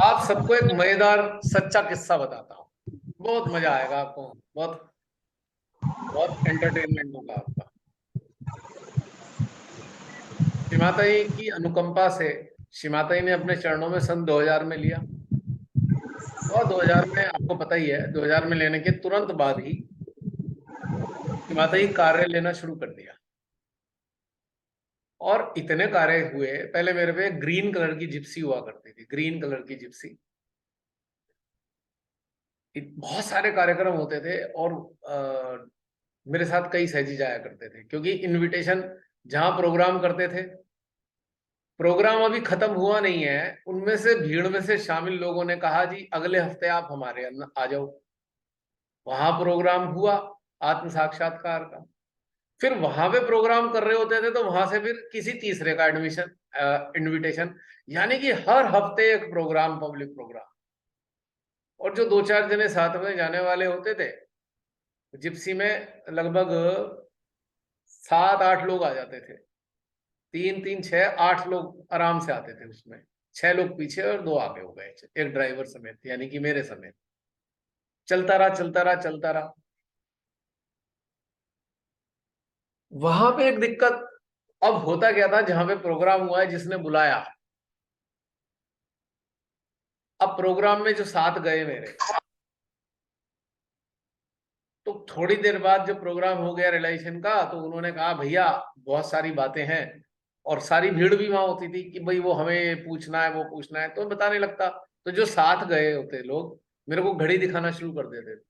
आप सबको एक मजेदार सच्चा किस्सा बताता हूँ, बहुत मजा आएगा आपको। बहुत बहुत एंटरटेनमेंट होगा आपका। शिमाताई की अनुकंपा से शिमाताई ने अपने चरणों में सन 2000 में लिया। और 2000 में आपको पता ही है, 2000 में लेने के तुरंत बाद ही शिमाताई कार्य लेना शुरू कर दिया। और इतने कार्य हुए, पहले मेरे पे ग्रीन कलर की जिप्सी हुआ करती थी, ग्रीन कलर की जिप्सी। बहुत सारे कार्यक्रम होते थे और मेरे साथ कई सहजी जाया करते थे, क्योंकि इनविटेशन जहां प्रोग्राम करते थे, प्रोग्राम अभी खत्म हुआ नहीं है, उनमें से भीड़ में से शामिल लोगों ने कहा जी अगले हफ्ते आप हमारे आ जाओ। वहां प्रोग्राम हुआ आत्म साक्षात्कार का। फिर वहां पे प्रोग्राम कर रहे होते थे तो वहां से फिर किसी तीसरे का एडमिशन इनविटेशन। यानी कि हर हफ्ते एक प्रोग्राम, पब्लिक प्रोग्राम। और जो दो चार जने साथ में जाने वाले होते थे, जिप्सी में लगभग 7-8 लोग आ जाते थे। 3-3 6 8 लोग आराम से आते थे उसमें। 6 लोग पीछे और 2 आगे हो गए, एक ड्राइवर समेत, यानी कि मेरे समेत। चलता रहा चलता रहा चलता रहा। वहां पे एक दिक्कत अब होता क्या था, जहां पे प्रोग्राम हुआ है, जिसने बुलाया, अब प्रोग्राम में जो साथ गए मेरे, तो थोड़ी देर बाद जब प्रोग्राम हो गया रिलेशन का, तो उन्होंने कहा भैया बहुत सारी बातें हैं। और सारी भीड़ भी वहां होती थी कि भाई वो हमें पूछना है, वो पूछना है, तो बताने लगता। तो जो साथ गए होते लोग मेरे को घड़ी दिखाना शुरू कर देते थे,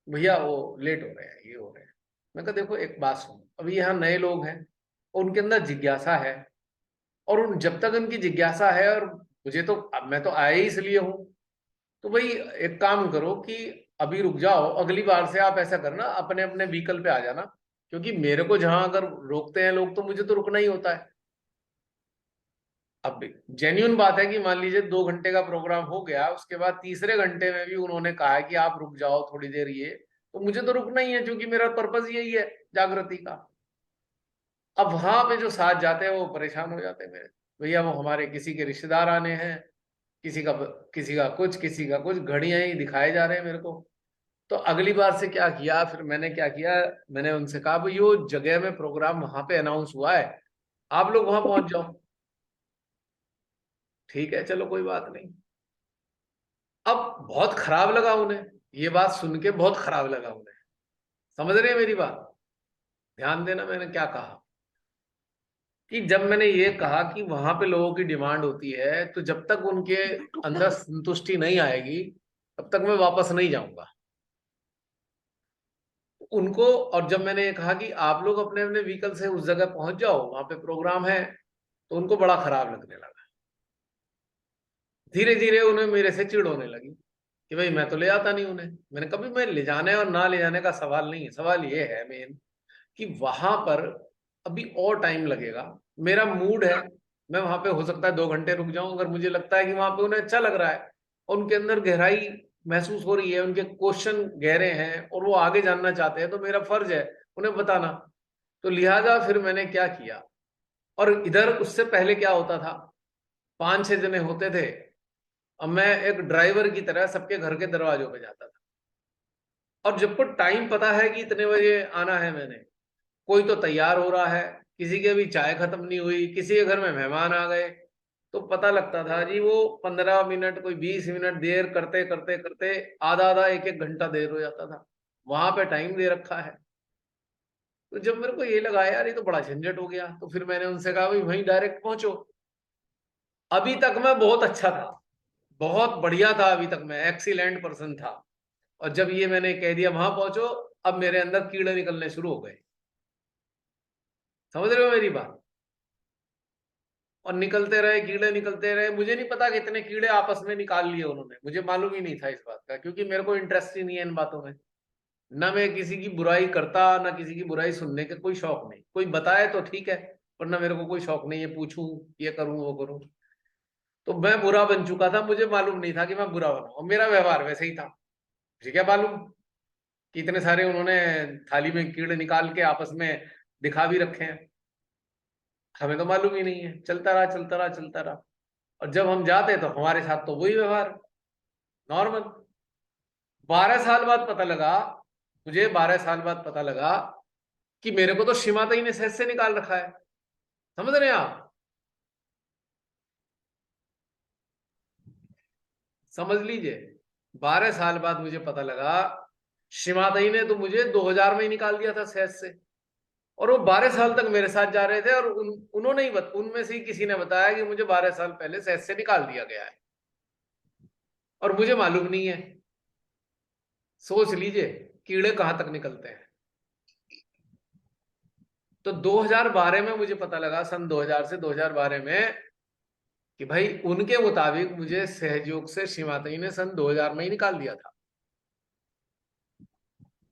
भैया वो लेट हो रहे हैं, ये हो रहे हैं। मैं कहा देखो एक बात सुनो, अभी यहाँ नए लोग हैं और उनके अंदर जिज्ञासा है। और उन जब तक उनकी जिज्ञासा है, और मुझे तो, अब मैं तो आया ही इसलिए हूँ, तो भाई एक काम करो कि अभी रुक जाओ, अगली बार से आप ऐसा करना अपने अपने व्हीकल पे आ जाना। क्योंकि मेरे को जहां अगर रोकते हैं लोग तो मुझे तो रुकना ही होता है। अब जेन्युइन बात है कि मान लीजिए 2 घंटे का प्रोग्राम हो गया, उसके बाद तीसरे घंटे में भी उन्होंने कहा है कि आप रुक जाओ थोड़ी देर, ये तो मुझे तो रुकना ही है, क्योंकि मेरा पर्पज यही है, जागृति का। अब वहां पे जो साथ जाते हैं वो परेशान हो जाते हैं मेरे, भैया वो हमारे किसी के रिश्तेदार आने हैं, किसी का किसी का कुछ, किसी का कुछ, घड़ियां ही दिखाए जा रहे हैं मेरे को। तो अगली बार से क्या किया, फिर मैंने क्या किया, मैंने उनसे कहा भाई यो जगह में प्रोग्राम वहां पे अनाउंस हुआ है, आप लोग वहां पहुंच जाओ। ठीक है चलो कोई बात नहीं। अब बहुत खराब लगा उन्हें, ये बात सुन के बहुत खराब लगा उन्हें। समझ रहे हैं मेरी बात? ध्यान देना मैंने क्या कहा। कि जब मैंने ये कहा कि वहां पे लोगों की डिमांड होती है, तो जब तक उनके अंदर संतुष्टि नहीं आएगी तब तक मैं वापस नहीं जाऊंगा उनको। और जब मैंने ये कहा कि आप लोग अपने अपने व्हीकल से उस जगह पहुंच जाओ, वहां पे प्रोग्राम है, तो उनको बड़ा खराब लगने लगा। धीरे धीरे उन्हें मेरे से चिढ़ होने लगी कि भाई मैं तो ले आता नहीं उन्हें। मैंने कभी, मैं ले जाने और ना ले जाने का सवाल नहीं है, सवाल ये है मेन कि वहां पर अभी और टाइम लगेगा। मेरा मूड है, मैं वहां पे हो सकता है 2 घंटे रुक जाऊं, अगर मुझे लगता है कि वहां पे उन्हें अच्छा लग रहा है और उनके अंदर गहराई महसूस हो रही है, उनके क्वेश्चन गहरे हैं और वो आगे जानना चाहते हैं, तो मेरा फर्ज है उन्हें बताना। तो लिहाजा फिर मैंने क्या किया। और इधर उससे पहले क्या होता था, 5-6 जने होते थे, अब मैं एक ड्राइवर की तरह सबके घर के दरवाजों पे जाता था। और जब को टाइम पता है कि इतने बजे आना है, मैंने, कोई तो तैयार हो रहा है, किसी के अभी चाय खत्म नहीं हुई, किसी के घर में मेहमान आ गए, तो पता लगता था जी वो 15 मिनट, कोई 20 मिनट देर करते करते करते आधा आधा एक एक घंटा देर हो जाता था। वहां पे टाइम दे रखा है। तो जब मेरे को ये लगा यार ये तो बड़ा झंझट हो गया, तो फिर मैंने उनसे कहा भाई वहीं डायरेक्ट पहुंचो। अभी तक मैं बहुत अच्छा था, बहुत बढ़िया था, अभी तक मैं एक्सीलेंट पर्सन था। और जब ये मैंने कह दिया वहां पहुंचो, अब मेरे अंदर कीड़े निकलने शुरू हो गए। समझ रहे हो मेरी बात? और निकलते रहे कीड़े, निकलते रहे, मुझे नहीं पता कितने कीड़े आपस में निकाल लिए उन्होंने, मुझे मालूम ही नहीं था इस बात का, क्योंकि मेरे को इंटरेस्ट ही नहीं है इन बातों में। ना मैं किसी की बुराई करता, ना किसी की बुराई सुनने का कोई शौक नहीं, कोई बताए तो ठीक है, वरना मेरे को कोई शौक नहीं है पूछूं, ये करूं वो करूं। तो मैं बुरा बन चुका था, मुझे मालूम नहीं था कि मैं बुरा बना, और मेरा व्यवहार वैसे ही था। मुझे क्या मालूम कि इतने सारे उन्होंने थाली में कीड़े निकाल के आपस में दिखा भी रखे हैं। हमें तो मालूम ही नहीं है, चलता रहा चलता रहा चलता रहा। और जब हम जाते तो हमारे साथ तो वही व्यवहार नॉर्मल। 12 साल बाद पता लगा, मुझे 12 साल बाद पता लगा कि मेरे को तो शिमाताई ने सेज से निकाल रखा है। समझ रहे हैं आप? समझ लीजिए, 12 साल बाद मुझे पता लगा शिमाताई ने तो मुझे 2000 में ही निकाल दिया था सेज से। और वो 12 साल तक मेरे साथ जा रहे थे, और उन्होंने ही उनमें से ही किसी ने बताया कि मुझे 12 साल पहले सेज से निकाल दिया गया है, और मुझे मालूम नहीं है। सोच लीजिए कीड़े कहां तक निकलते हैं। तो 2012 में मुझे पता लगा, सन 2000 से 2012 में, कि भाई उनके मुताबिक मुझे सहयोग से शिमाताई ने सन 2000 में ही निकाल दिया था।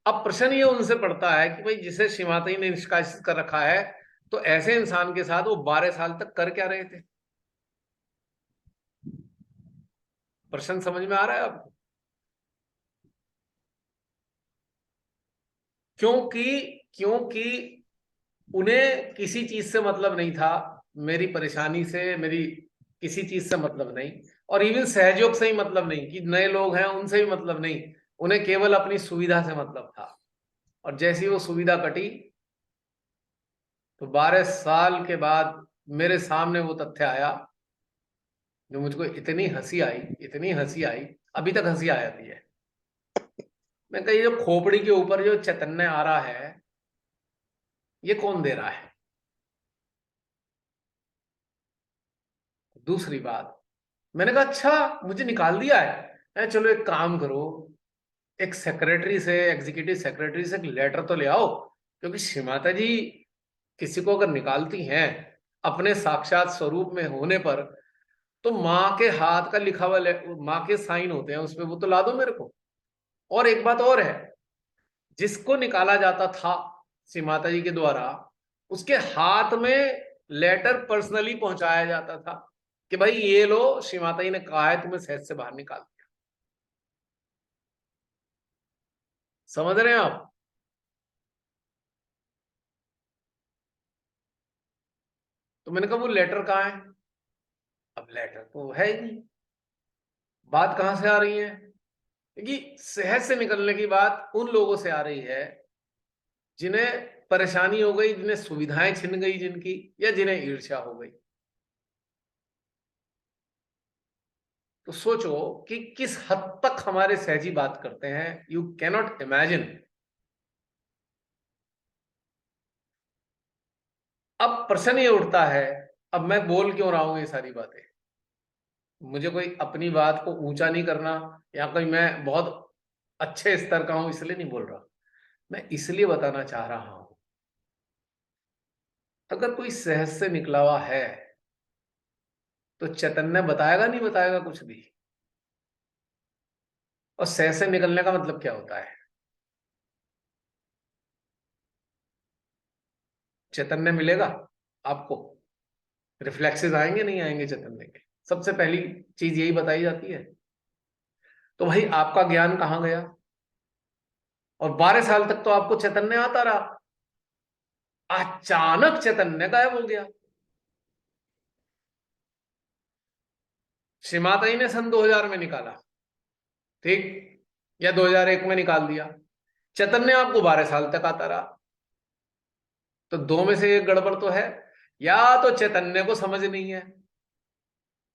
अब प्रश्न ये उनसे पड़ता है कि भाई जिसे शिमाताई ने निष्कासित कर रखा है, तो ऐसे इंसान के साथ वो 12 साल तक कर क्या रहे थे? प्रश्न समझ में आ रहा है आपको? क्योंकि क्योंकि उन्हें किसी चीज से मतलब नहीं था, मेरी परेशानी से, मेरी किसी चीज से मतलब नहीं, और इवन सहयोग से ही मतलब नहीं कि नए लोग हैं उनसे भी मतलब नहीं। उन्हें केवल अपनी सुविधा से मतलब था। और जैसी वो सुविधा कटी, तो 12 साल के बाद मेरे सामने वो तथ्य आया जो मुझको इतनी हंसी आई, इतनी हंसी आई, अभी तक हंसी आ जाती है। मैं कही, जो खोपड़ी के ऊपर जो चैतन्य आ रहा है, ये कौन दे रहा है? दूसरी बात, मैंने कहा अच्छा मुझे निकाल दिया है। चलो एक काम करो, एक सेक्रेटरी से, एग्जीक्यूटिव सेक्रेटरी से एक लेटर तो ले आओ, क्योंकि श्रीमाता जी किसी को अगर निकालती हैं अपने साक्षात स्वरूप में होने पर, तो माँ के हाथ का लिखा हुआ माँ के साइन होते हैं उसमें, वो तो ला दो मेरे को। और एक बात और है, जिसको निकाला जाता था श्री माता जी के द्वारा, उसके हाथ में लेटर पर्सनली पहुंचाया जाता था कि भाई ये लो, श्री माता जी ने कहा है तुम्हें सेज से बाहर निकाल दिया। समझ रहे हैं आप? तो मैंने कहा वो लेटर कहाँ है? अब लेटर तो है ही नहीं। बात कहां से आ रही है? क्योंकि शहर से निकलने की बात उन लोगों से आ रही है जिन्हें परेशानी हो गई, जिन्हें सुविधाएं छिन गई जिनकी, या जिन्हें ईर्ष्या हो गई। तो सोचो कि किस हद तक हमारे सहजी बात करते हैं, यू कैनॉट इमेजिन। अब प्रश्न ये उठता है, अब मैं बोल क्यों रहा हूं ये सारी बातें? मुझे कोई अपनी बात को ऊंचा नहीं करना, या कोई मैं बहुत अच्छे स्तर का हूं इसलिए नहीं बोल रहा। मैं इसलिए बताना चाह रहा हूं, अगर कोई सहज से निकला हुआ है, तो चैतन्य बताएगा नहीं बताएगा कुछ भी। और सहज से निकलने का मतलब क्या होता है? चैतन्य मिलेगा आपको, रिफ्लेक्सेस आएंगे नहीं आएंगे चैतन्य के? सबसे पहली चीज यही बताई जाती है। तो भाई आपका ज्ञान कहां गया? और 12 साल तक तो आपको चैतन्य आता रहा, अचानक चैतन्य गायब हो गया। श्रीमाता ने सन 2000 में निकाला, ठीक, या 2001 में निकाल दिया। चैतन्य आपको 12 साल तक आता रहा। तो दो में से एक गड़बड़ तो है, या तो चैतन्य को समझ नहीं है,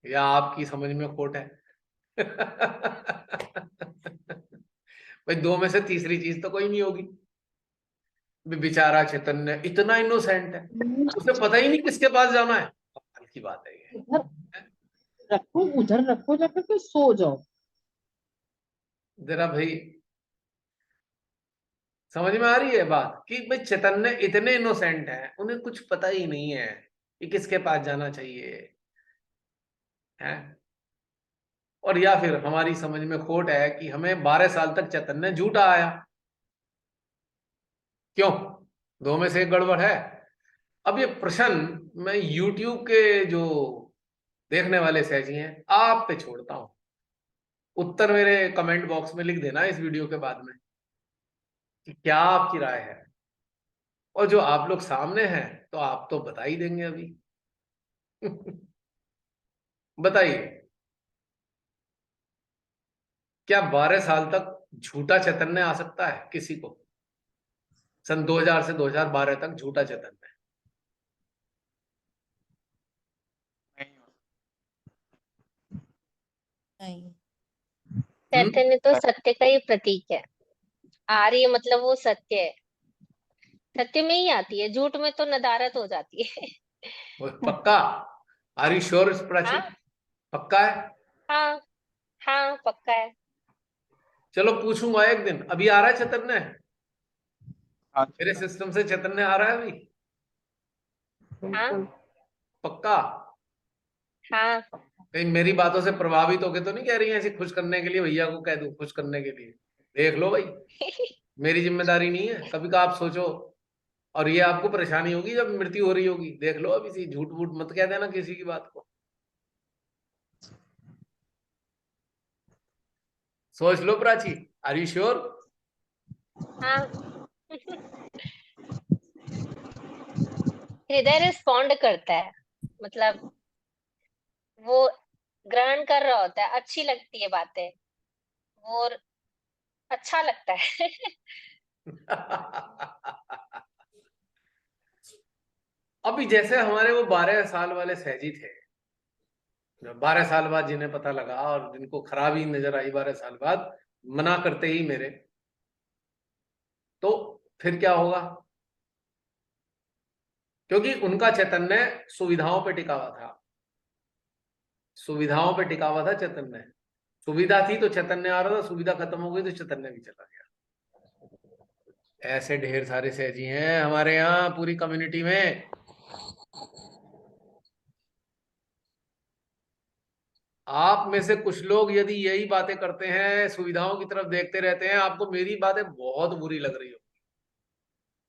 या आपकी समझ में खोट है। भाई दो में से तीसरी चीज तो कोई नहीं होगी। बेचारा चैतन्य इतना इनोसेंट है, उसे पता ही नहीं किसके पास जाना है। कमाल की बात है ये। उधर रखो, उधर रखो, जाकर के सो जाओ। जरा भाई समझ में आ रही है बात, कि भाई चैतन्य इतने इनोसेंट हैं, उन्हें कुछ पता ही नहीं है कि किसके पास जाना चाहिए है। और या फिर हमारी समझ में खोट है कि हमें 12 साल तक चैतन्य झूठा आया। क्यों? दो में से एक गड़बड़ है। अब ये प्रश्न मैं YouTube के जो देखने वाले सहजी हैं आप पे छोड़ता हूं। उत्तर मेरे कमेंट बॉक्स में लिख देना इस वीडियो के बाद में, कि क्या आपकी राय है। और जो आप लोग सामने हैं, तो आप तो बता ही देंगे अभी। बताइए, क्या 12 साल तक झूठा चैतन्य आ सकता है किसी को? सन 2000 से 2012 तक झूठा चैतन्य। नहीं। हम्म। चैतन्य तो सत्य का ही प्रतीक है। आर्य मतलब वो सत्य है, सत्य में ही आती है, झूठ में तो नदारत हो जाती है। पक्का? Are you sure Prachi? हाँ पक्का है? हाँ हाँ, पक्का है। चलो पूछूंगा एक दिन। अभी आ रहा है चैतन्य? हाँ मेरे सिस्टम से चैतन्य आ रहा है अभी? हाँ बिल्कुल। पक्का? हाँ। कहीं मेरी बातों से प्रभावित होके तो नहीं कह रही है ऐसे खुश करने के लिए? भैया को कह दूं खुश करने के लिए? देख लो भाई, मेरी जिम्मेदारी नहीं है। कभी का आप सोचो और ये आपको परेशानी होगी जब मृत्यु हो रही होगी। देख लो, अभी से झूठ वूठ मत कह देना किसी की बात को। सोच लो प्राची। Are you sure? हाँ। हृदय रिस्पॉन्ड करता है, मतलब वो ग्रहण कर रहा होता है, अच्छी लगती है बातें, वो अच्छा लगता है। अभी जैसे हमारे वो 12 साल वाले सहजी थे, 12 साल बाद जिन्हें पता लगा और जिनको खराबी नजर आई 12 साल बाद, मना करते ही मेरे, तो फिर क्या होगा? क्योंकि उनका चैतन्य सुविधाओं पे टिका हुआ था। सुविधाओं पे टिका हुआ था चैतन्य। सुविधा थी तो चैतन्य आ रहा था, सुविधा खत्म हो गई तो चैतन्य भी चला गया। ऐसे ढेर सारे सहजी हैं हमारे यहाँ पूरी कम्युनिटी में। आप में से कुछ लोग यदि यही बातें करते हैं, सुविधाओं की तरफ देखते रहते हैं, आपको मेरी बातें बहुत बुरी लग रही हो,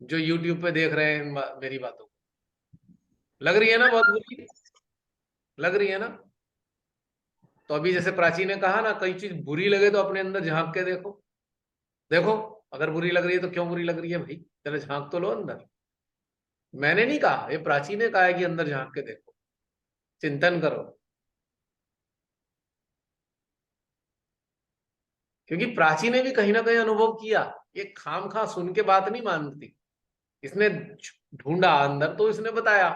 जो YouTube पे देख रहे हैं मेरी बातों को। लग रही है ना बहुत बुरी? लग रही है ना? तो अभी जैसे प्राची ने कहा ना, कोई चीज बुरी लगे तो अपने अंदर झांक के देखो। देखो, अगर बुरी लग रही है तो क्यों बुरी लग रही है भाई, चलो झांक तो लो अंदर। मैंने नहीं कहा, ये प्राची ने कहा है कि अंदर झांक के देखो, चिंतन करो। क्योंकि प्राची ने भी कहीं ना कहीं अनुभव किया। ये खाम खा सुन के बात नहीं मानती, इसने ढूंढा अंदर तो इसने बताया।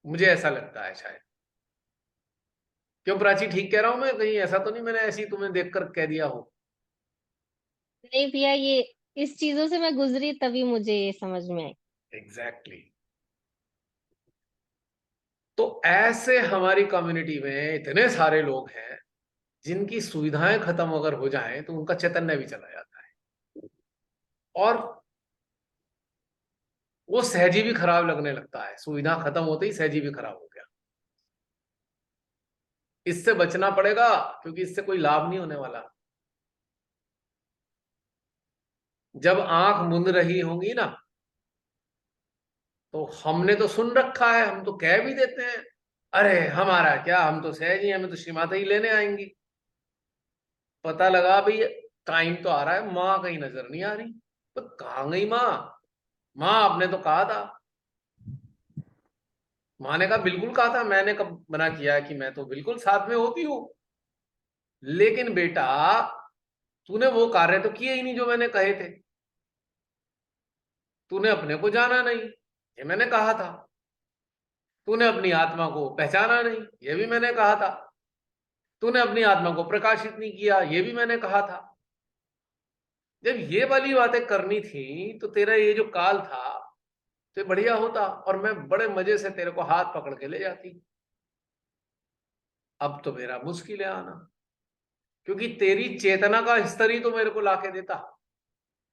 मुझे ऐसा लगता है शायद। क्यों प्राची, ठीक कह रहा हूं मैं? कहीं ऐसा तो नहीं मैंने ऐसी तुम्हें देखकर कह दिया हो? नहीं भैया, ये इस चीजों से मैं गुजरी तभी मुझे ये समझ में आई। एग्जैक्टली। तो ऐसे हमारी कम्युनिटी में इतने सारे लोग हैं जिनकी सुविधाएं खत्म अगर हो जाएं तो उनका चैतन्य भी चला जाता है, और वो सहजी भी खराब लगने लगता है। सुविधा खत्म होते ही सहजी भी खराब हो गया। इससे बचना पड़ेगा, क्योंकि इससे कोई लाभ नहीं होने वाला। जब आंख मूंद रही होंगी ना, तो हमने तो सुन रखा है, हम तो कह भी देते हैं, अरे हमारा क्या, हम तो सहजी, हमें तो श्रीमाता ही लेने आएंगी। पता लगा भाई टाइम तो आ रहा है, माँ कहीं नजर नहीं आ रही। तो कहाँ गई माँ? माँ आपने तो कहा था। माँ ने कहा बिल्कुल कहा था, मैंने कब मना किया कि मैं तो बिल्कुल साथ में होती हूँ। लेकिन बेटा, तूने वो कार्य तो किए ही नहीं जो मैंने कहे थे। तूने अपने को जाना नहीं, ये मैंने कहा था। तूने अपनी आत्मा को पहचाना नहीं, ये भी मैंने कहा था। तूने अपनी आत्मा को प्रकाशित नहीं किया, ये भी मैंने कहा था। जब ये वाली बातें करनी थी तो तेरा ये जो काल था तो बढ़िया होता, और मैं बड़े मजे से तेरे को हाथ पकड़ के ले जाती। अब तो मेरा मुश्किल है आना, क्योंकि तेरी चेतना का स्तर ही तो मेरे को लाके देता।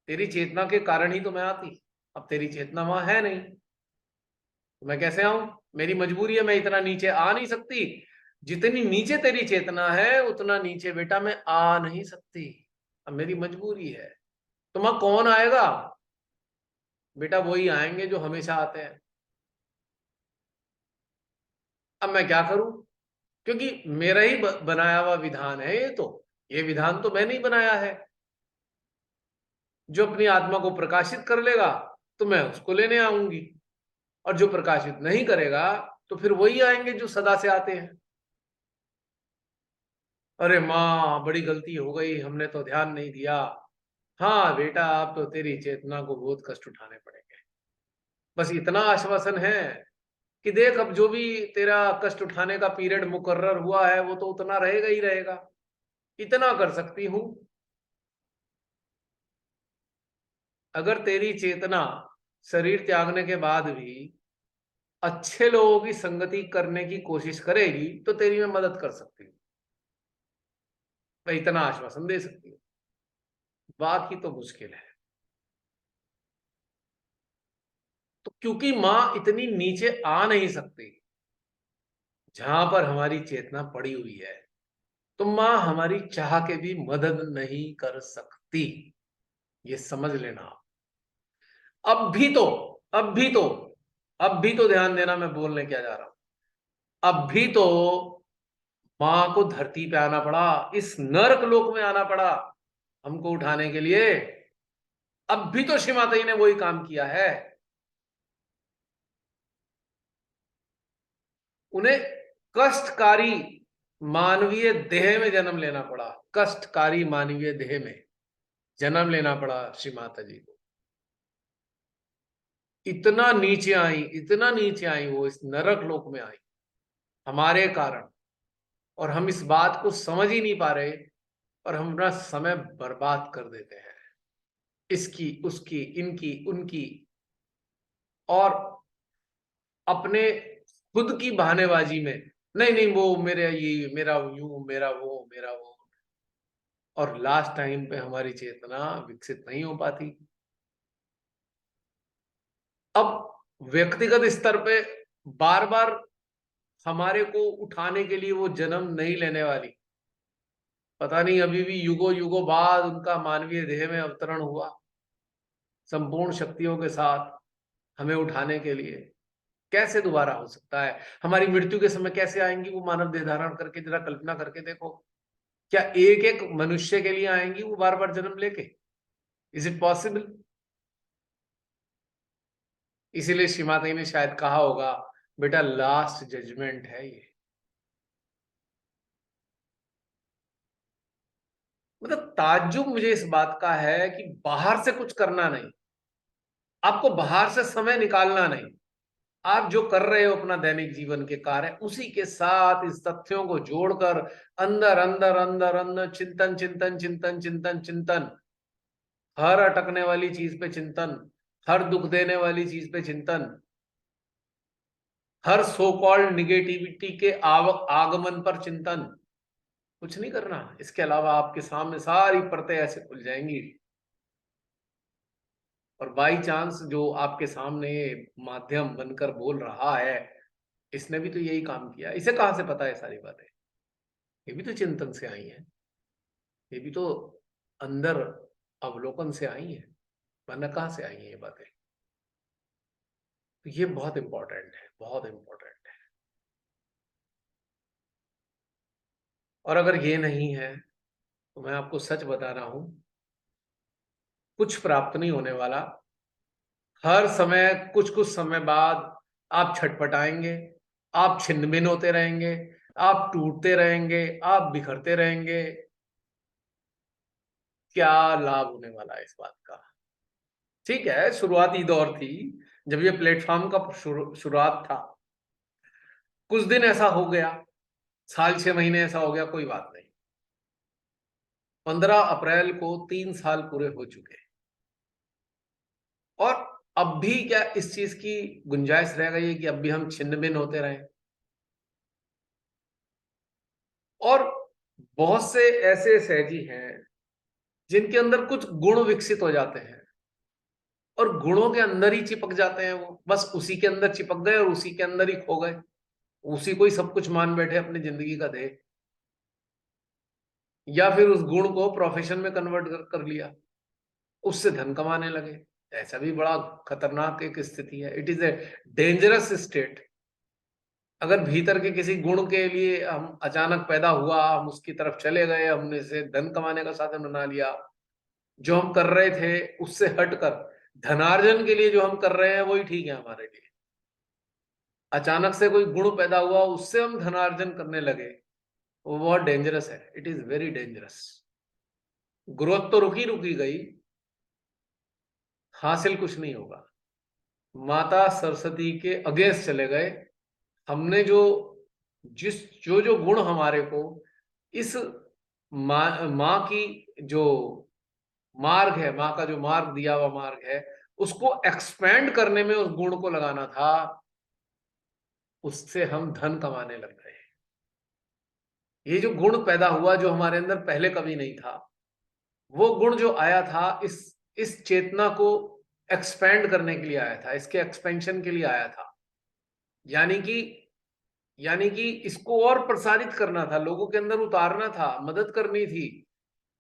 तेरी चेतना के कारण ही तो मैं आती। अब तेरी चेतना वहां है नहीं, तो मैं कैसे आऊं? मेरी मजबूरी है, मैं इतना नीचे आ नहीं सकती। जितनी नीचे तेरी चेतना है उतना नीचे बेटा मैं आ नहीं सकती। अब मेरी मजबूरी है। तो वहां कौन आएगा? बेटा वही आएंगे जो हमेशा आते हैं। अब मैं क्या करूं? क्योंकि मेरा ही बनाया हुआ विधान है ये तो। ये विधान तो मैंने ही बनाया है। जो अपनी आत्मा को प्रकाशित कर लेगा तो मैं उसको लेने आऊंगी, और जो प्रकाशित नहीं करेगा तो फिर वही आएंगे जो सदा से आते हैं। अरे माँ बड़ी गलती हो गई, हमने तो ध्यान नहीं दिया। हाँ बेटा, अब तो तेरी चेतना को बहुत कष्ट उठाने पड़ेंगे। बस इतना आश्वासन है कि देख, अब जो भी तेरा कष्ट उठाने का पीरियड मुकर्रर हुआ है वो तो उतना रहेगा ही रहेगा। इतना कर सकती हूं, अगर तेरी चेतना शरीर त्यागने के बाद भी अच्छे लोगों की संगति करने की कोशिश करेगी तो तेरी मैं मदद कर सकती हूँ। मैं इतना आश्वासन दे सकती हूँ, बाकी तो मुश्किल है। तो क्योंकि मां इतनी नीचे आ नहीं सकती जहां पर हमारी चेतना पड़ी हुई है, तो मां हमारी चाह के भी मदद नहीं कर सकती। ये समझ लेना। अब भी तो अब भी तो अब भी तो ध्यान देना, मैं बोलने क्या जा रहा हूं। अब भी तो मां को धरती पे आना पड़ा, इस नरक लोक में आना पड़ा हमको उठाने के लिए। अब भी तो श्रीमाता जी ने वही काम किया है। उन्हें कष्टकारी मानवीय देह में जन्म लेना पड़ा, कष्टकारी मानवीय देह में जन्म लेना पड़ा श्री माता जी को। इतना नीचे आई, इतना नीचे आई, वो इस नरक लोक में आई हमारे कारण, और हम इस बात को समझ ही नहीं पा रहे और हम अपना समय बर्बाद कर देते हैं, इसकी उसकी इनकी उनकी, और अपने खुद की बहानेबाजी में, नहीं नहीं वो मेरे ये, मेरा यूं, मेरा वो, मेरा वो, और लास्ट टाइम पे हमारी चेतना विकसित नहीं हो पाती। अब व्यक्तिगत स्तर पे बार बार हमारे को उठाने के लिए वो जन्म नहीं लेने वाली। पता नहीं अभी भी युगों युगों बाद उनका मानवीय देह में अवतरण हुआ संपूर्ण शक्तियों के साथ हमें उठाने के लिए। कैसे दोबारा हो सकता है? हमारी मृत्यु के समय कैसे आएंगी वो मानव देह धारण करके? जरा कल्पना करके देखो, क्या एक एक मनुष्य के लिए आएंगी वो बार बार जन्म लेके? Is it possible? इसीलिए श्री माता जी ने शायद कहा होगा, बेटा लास्ट जजमेंट है ये। मतलब ताज्जुब मुझे इस बात का है कि बाहर से कुछ करना नहीं, आपको बाहर से समय निकालना नहीं, आप जो कर रहे हो अपना दैनिक जीवन के कार्य, उसी के साथ इस तथ्यों को जोड़कर अंदर अंदर अंदर अंदर चिंतन चिंतन चिंतन चिंतन चिंतन, हर अटकने वाली चीज पे चिंतन, हर दुख देने वाली चीज पे चिंतन, हर सो कॉल्ड निगेटिविटी के आगमन पर चिंतन। कुछ नहीं करना, इसके अलावा आपके सामने सारी परतें ऐसे खुल जाएंगी। और बाई चांस जो आपके सामने माध्यम बनकर बोल रहा है, इसने भी तो यही काम किया। इसे कहां से पता है सारी बातें? ये भी तो चिंतन से आई है, ये भी तो अंदर अवलोकन से आई है, वरना कहां से आई है ये बातें? तो ये बहुत इंपॉर्टेंट है, बहुत इंपॉर्टेंट है। और अगर ये नहीं है तो मैं आपको सच बता रहा हूं, कुछ प्राप्त नहीं होने वाला। हर समय कुछ कुछ समय बाद आप छटपटाएंगे, आप छिन्न भिन्न होते रहेंगे, आप टूटते रहेंगे, आप बिखरते रहेंगे। क्या लाभ होने वाला है इस बात का? ठीक है, शुरुआती दौर थी जब ये प्लेटफॉर्म का शुरुआत था, कुछ दिन ऐसा हो गया, साल 6 महीने ऐसा हो गया, कोई बात नहीं। 15 अप्रैल को 3 साल पूरे हो चुके, और अब भी क्या इस चीज की गुंजाइश रह गई है कि अब भी हम छिन्न भिन्न होते रहें? और बहुत से ऐसे सहजी हैं जिनके अंदर कुछ गुण विकसित हो जाते हैं और गुणों के अंदर ही चिपक जाते हैं, वो बस उसी के अंदर चिपक गए और उसी के अंदर ही खो गए, उसी को ही सब कुछ मान बैठे अपनी जिंदगी का ध्येय, या फिर उस गुण को प्रोफेशन में कन्वर्ट कर लिया, उससे धन कमाने लगे। ऐसा भी बड़ा खतरनाक एक स्थिति है। It is a dangerous state. अगर भीतर के किसी गुण के लिए हम अचानक पैदा हुआ, हम उसकी तरफ चले गए, हमने इसे धन कमाने का साधन बना लिया, जो हम कर रहे थे उससे हटकर धनार्जन के लिए जो हम कर रहे हैं वही ठीक है हमारे लिए। अचानक से कोई गुण पैदा हुआ, उससे हम धनार्जन करने लगे, वो बहुत डेंजरस है। It is very dangerous. Growth तो रुकी रुकी गई, हासिल कुछ नहीं होगा। माता सरस्वती के अगेंस्ट चले गए। हमने जो गुण हमारे को इस माँ की जो मार्ग है, माँ का जो मार्ग दिया हुआ मार्ग है, उसको एक्सपेंड करने में उस गुण को लगाना था, उससे हम धन कमाने लग गए। ये जो गुण पैदा हुआ जो हमारे अंदर पहले कभी नहीं था, वो गुण जो आया था इस चेतना को एक्सपेंड करने के लिए आया था, इसके एक्सपेंशन के लिए आया था। यानी कि इसको और प्रसारित करना था, लोगों के अंदर उतारना था, मदद करनी थी,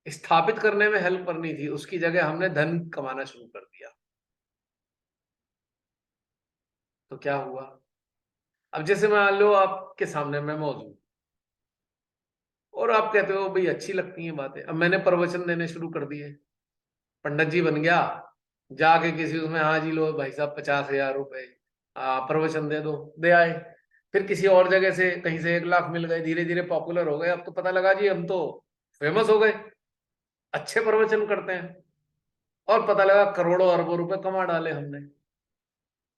स्थापित करने में हेल्प करनी थी। उसकी जगह हमने धन कमाना शुरू कर दिया। तो क्या हुआ? अब जैसे मान लो आपके सामने मैं मौजूद और आप कहते हो भाई अच्छी लगती हैं बातें। अब मैंने प्रवचन देने शुरू कर दिए, पंडित जी बन गया, जाके किसी उसमें, हाँ जी लो भाई साहब 50,000 रुपए प्रवचन दे दो, दे आए। फिर किसी और जगह से कहीं से 1 लाख मिल गए, धीरे धीरे पॉपुलर हो गए। अब तो पता लगा जी हम तो फेमस हो गए, अच्छे प्रवचन करते हैं, और पता लगा करोड़ों अरबों रुपए कमा डाले हमने।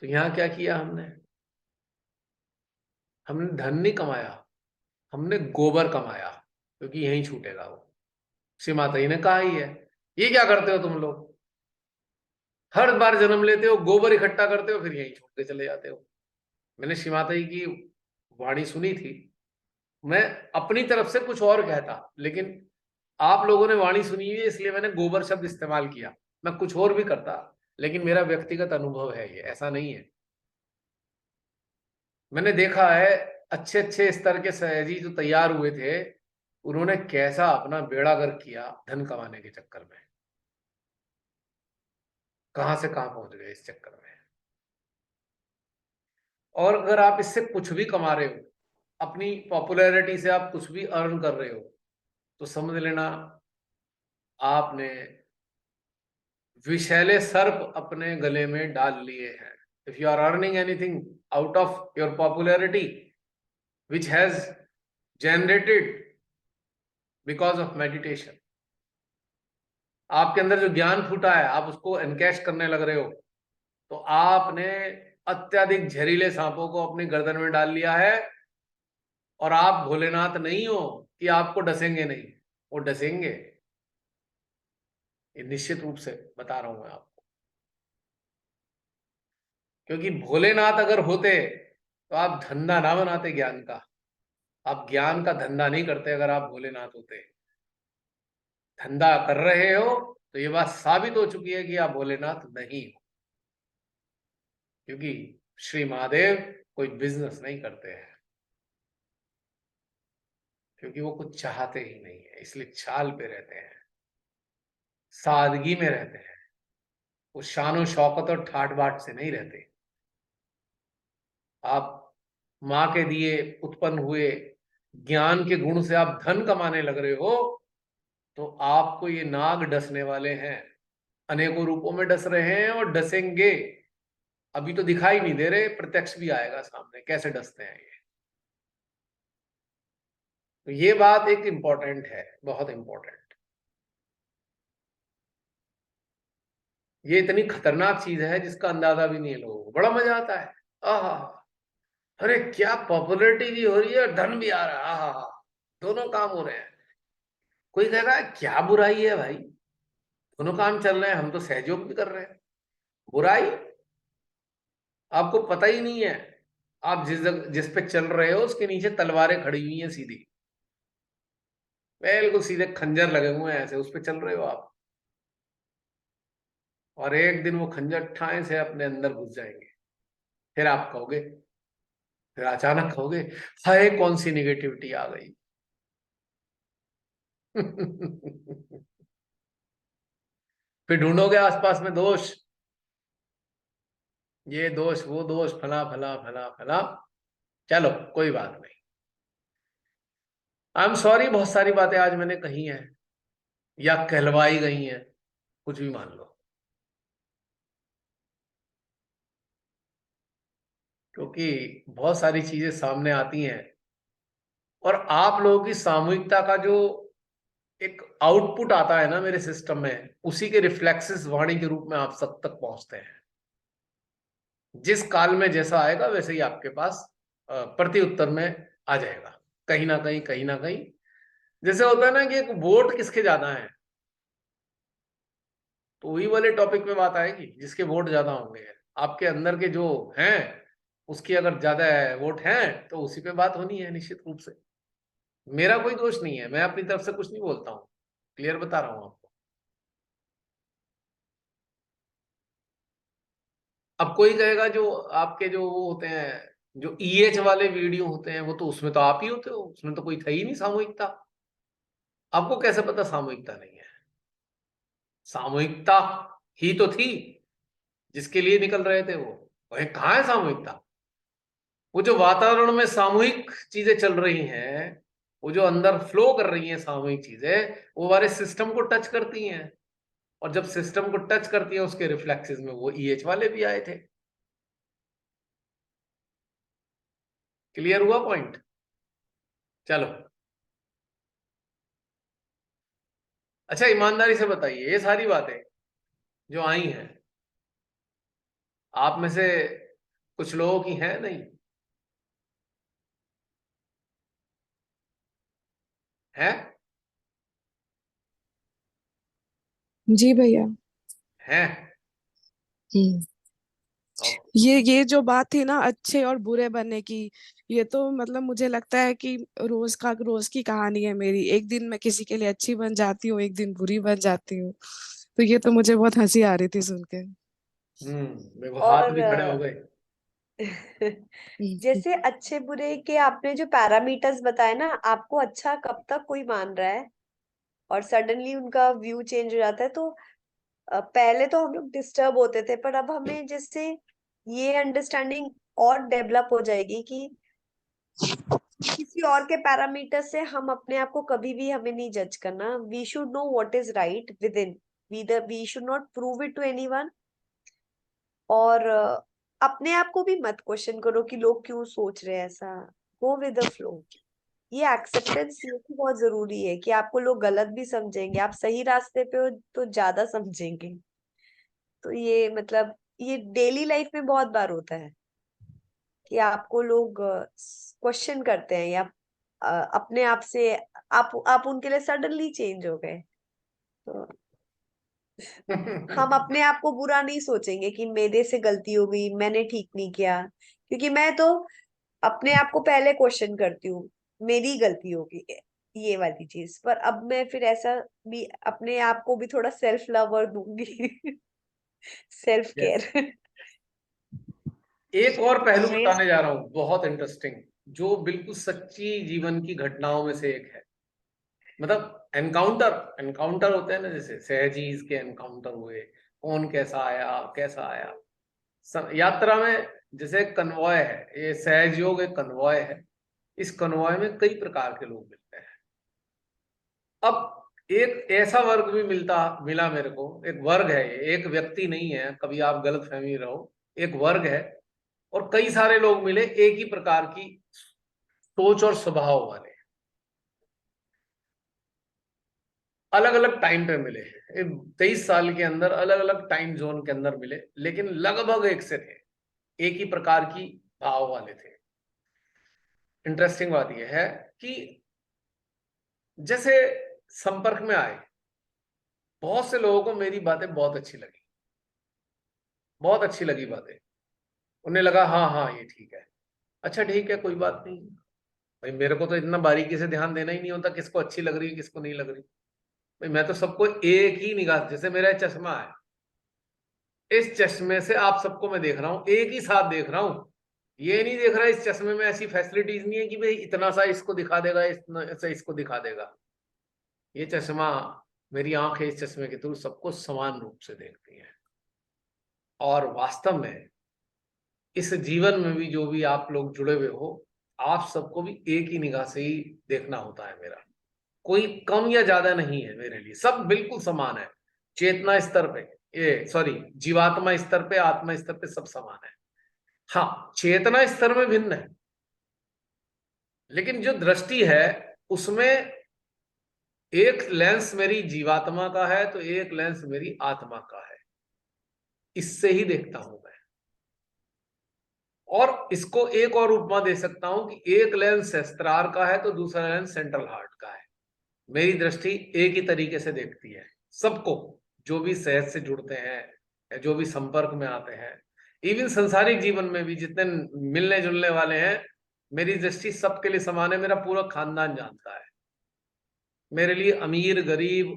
तो यहाँ क्या किया हमने? हमने धन नहीं कमाया, हमने गोबर कमाया, क्योंकि यहीं छूटेगा वो। श्री माता जी ने कहा ही है, ये क्या करते हो तुम लोग, हर बार जन्म लेते हो, गोबर इकट्ठा करते हो, फिर यहीं छोड़ के चले जाते हो। मैंने श्री माता जी की वाणी सुनी थी। मैं अपनी तरफ से कुछ और कहता, लेकिन आप लोगों ने वाणी सुनी हुई है, इसलिए मैंने गोबर शब्द इस्तेमाल किया। मैं कुछ और भी करता, लेकिन मेरा व्यक्तिगत अनुभव है, ये ऐसा नहीं है। मैंने देखा है अच्छे अच्छे स्तर के सहजी जो तैयार हुए थे, उन्होंने कैसा अपना बेड़ा गर्क किया धन कमाने के चक्कर में, कहां से कहां पहुंच गए इस चक्कर में। और अगर आप इससे कुछ भी कमा रहे हो, अपनी पॉपुलैरिटी से आप कुछ भी अर्न कर रहे हो, तो समझ लेना आपने विषैले सर्प अपने गले में डाल लिए हैं। If you are earning anything out of your popularity which has generated because of meditation, आपके अंदर जो ज्ञान फूटा है, आप उसको एनकैश करने लग रहे हो, तो आपने अत्यधिक जहरीले सांपों को अपनी गर्दन में डाल लिया है। और आप भोलेनाथ नहीं हो कि आपको डसेंगे नहीं, वो डसेंगे, ये निश्चित रूप से बता रहा हूं मैं आपको। क्योंकि भोलेनाथ अगर होते तो आप धंधा ना बनाते ज्ञान का, आप ज्ञान का धंधा नहीं करते अगर आप भोलेनाथ होते। धंधा कर रहे हो तो ये बात साबित हो चुकी है कि आप भोलेनाथ नहीं हो, क्योंकि श्री महादेव कोई बिजनेस नहीं करते हैं, क्योंकि वो कुछ चाहते ही नहीं है, इसलिए चाल पे रहते हैं, सादगी में रहते हैं, वो शानो शौकत और ठाट बाट से नहीं रहते। आप माँ के दिए उत्पन्न हुए ज्ञान के गुण से आप धन कमाने लग रहे हो, तो आपको ये नाग डसने वाले हैं, अनेकों रूपों में डस रहे हैं और डसेंगे। अभी तो दिखाई नहीं दे रहे, प्रत्यक्ष भी आएगा सामने कैसे डसते हैं ये। तो ये बात एक इंपॉर्टेंट है, बहुत इंपॉर्टेंट। ये इतनी खतरनाक चीज है जिसका अंदाजा भी नहीं है लोगों को। बड़ा मजा आता है, आहा, अरे क्या पॉपुलैरिटी भी हो रही है और धन भी आ रहा है, आहा, दोनों काम हो रहे हैं। कोई कह रहा है क्या बुराई है भाई, दोनों काम चल रहे हैं, हम तो सहयोग भी कर रहे हैं। बुराई? आपको पता ही नहीं है, आप जिस पे चल रहे हो उसके नीचे तलवारें खड़ी हुई हैं सीधी, बिल्कुल सीधे खंजर लगे हुए हैं, ऐसे उस पे चल रहे हो आप। और एक दिन वो खंजर ठाए से अपने अंदर घुस जाएंगे। फिर आप कहोगे, फिर अचानक कहोगे हाय कौन सी निगेटिविटी आ गई। फिर ढूंढोगे आसपास में दोष, ये दोष वो दोष, फला फला फला फला। चलो कोई बात नहीं, आई एम सॉरी, बहुत सारी बातें आज मैंने कही हैं या कहलवाई गई हैं, कुछ भी मान लो। क्योंकि बहुत सारी चीजें सामने आती हैं और आप लोगों की सामूहिकता का जो एक आउटपुट आता है ना मेरे सिस्टम में, उसी के रिफ्लेक्सेस वाणी के रूप में आप सब तक पहुंचते हैं। जिस काल में जैसा आएगा वैसे ही आपके पास प्रति उत्तर में आ जाएगा, कहीं ना कहीं कहीं ना कहीं। जैसे होता है ना कि एक वोट किसके ज्यादा है, तो वही वाले टॉपिक पे बात आएगी, जिसके वोट ज्यादा होंगे आपके अंदर के जो हैं, उसकी अगर ज्यादा वोट हैं तो उसी पे बात होनी है निश्चित रूप से। मेरा कोई दोष नहीं है, मैं अपनी तरफ से कुछ नहीं बोलता हूं, क्लियर बता रहा हूं आपको। अब कोई कहेगा जो आपके जो वो होते हैं जो ईएच वाले वीडियो होते हैं, वो तो उसमें तो आप ही होते हो, उसमें तो कोई था ही नहीं सामूहिकता। आपको कैसे पता सामूहिकता नहीं है? सामूहिकता ही तो थी जिसके लिए निकल रहे थे वो। वह कहाँ है सामूहिकता? वो जो वातावरण में सामूहिक चीजें चल रही हैं, वो जो अंदर फ्लो कर रही हैं सामूहिक चीजें, वो हमारे सिस्टम को टच करती हैं। और जब सिस्टम को टच करती है उसके रिफ्लेक्सेस में वो ईएच वाले भी आए थे। क्लियर हुआ पॉइंट? चलो, अच्छा ईमानदारी से बताइए, ये सारी बातें जो आई हैं आप में से कुछ लोगों की हैं नहीं है? जी भैया। हैं? हम्म। ये जो बात थी ना अच्छे और बुरे बनने की, ये तो मतलब मुझे लगता है कि रोज की कहानी है मेरी। एक दिन मैं किसी के लिए अच्छी बन जाती हूँ, एक दिन बुरी बन जाती हूँ। तो ये तो मुझे बहुत हंसी आ रही थी सुन के। देखो हाथ और भी खड़े हो गए। जैसे अच्छे बुरे के आपने जो पैरामीटर्स बताए ना, आपको अच्छा कब तक कोई मान रहा है और सडनली उनका व्यू चेंज हो जाता है, तो पहले तो हम लोग डिस्टर्ब होते थे, पर अब हमें जैसे ये अंडरस्टैंडिंग और डेवलप हो जाएगी कि किसी और के पैरामीटर से हम अपने आप को कभी भी हमें नहीं जज करना। We should know what is right within, we should not prove it to anyone. और अपने आप को भी मत क्वेश्चन करो कि लोग क्यों सोच रहे हैं ऐसा। Go with the flow. ये एक्सेप्टेंस ये भी बहुत जरूरी है कि आपको लोग गलत भी समझेंगे, आप सही रास्ते पे हो तो ज्यादा समझेंगे। तो ये मतलब ये डेली लाइफ में बहुत बार होता है कि आपको लोग क्वेश्चन करते हैं, या अपने आप से आप उनके लिए सडनली चेंज हो गए। तो हम अपने आप को बुरा नहीं सोचेंगे कि मेरे से गलती हो गई, मैंने ठीक नहीं किया, क्योंकि मैं तो अपने आप को पहले क्वेश्चन करती हूँ, मेरी गलती होगी ये वाली चीज। पर अब मैं फिर ऐसा भी अपने आप को भी थोड़ा सेल्फ लव और दूंगी। Self Yes. केयर। एक और पहलू मैं बताने जा रहा हूं बहुत इंटरेस्टिंग, जो बिल्कुल सच्ची जीवन की घटनाओं में से एक है। मतलब एनकाउंटर एनकाउंटर होते हैं ना, जैसे सहजीज के एनकाउंटर हुए, कौन कैसा आया कैसा आया। यात्रा में जैसे एक कन्वॉय है, ये सहजयोग एक कन्वॉय है। इस कन्वॉय में कई प्रकार के लोग मिलते हैं। अब एक ऐसा वर्ग भी मिला मेरे को। एक वर्ग है, ये एक व्यक्ति नहीं है, कभी आप गलत फहमी रहो। एक वर्ग है और कई सारे लोग मिले एक ही प्रकार की सोच और स्वभाव वाले, अलग अलग टाइम पे मिले। 23 साल के अंदर अलग अलग टाइम जोन के अंदर मिले, लेकिन लगभग एक से थे, एक ही प्रकार की भाव वाले थे। इंटरेस्टिंग बात यह है कि जैसे संपर्क में आए, बहुत से लोगों को मेरी बातें बहुत अच्छी लगी, बहुत अच्छी लगी बातें। उन्हें लगा हाँ हाँ ये ठीक है, अच्छा ठीक है, कोई बात नहीं। भाई मेरे को तो इतना बारीकी से ध्यान देना ही नहीं होता किसको अच्छी लग रही है किसको नहीं लग रही। भाई मैं तो सबको एक ही निगाह, जैसे मेरा चश्मा है, इस चश्मे से आप सबको मैं देख रहा हूं, एक ही साथ देख रहा हूं। ये नहीं देख रहा इस चश्मे में ऐसी फैसिलिटीज नहीं है कि भाई इतना सा इसको दिखा देगा, इतना सा इसको दिखा देगा। ये चश्मा, मेरी आंख है इस चश्मे के थ्रू सबको समान रूप से देखती है। और वास्तव में इस जीवन में भी जो भी आप लोग जुड़े हुए हो, आप सबको भी एक ही निगाह से ही देखना होता है। मेरा कोई कम या ज्यादा नहीं है, मेरे लिए सब बिल्कुल समान है। चेतना स्तर पे, ये सॉरी जीवात्मा स्तर पे, आत्मा स्तर पे सब समान है। हाँ, चेतना स्तर में भिन्न है, लेकिन जो दृष्टि है उसमें एक लेंस मेरी जीवात्मा का है तो एक लेंस मेरी आत्मा का है, इससे ही देखता हूं मैं। और इसको एक और उपमा दे सकता हूं कि एक लेंस सहस्त्रार का है तो दूसरा लेंस सेंट्रल हार्ट का है। मेरी दृष्टि एक ही तरीके से देखती है सबको, जो भी सहज से जुड़ते हैं, जो भी संपर्क में आते हैं, इवन संसारिक जीवन में भी जितने मिलने जुलने वाले हैं, मेरी दृष्टि सबके लिए समान है। मेरा पूरा खानदान जानता है मेरे लिए अमीर गरीब,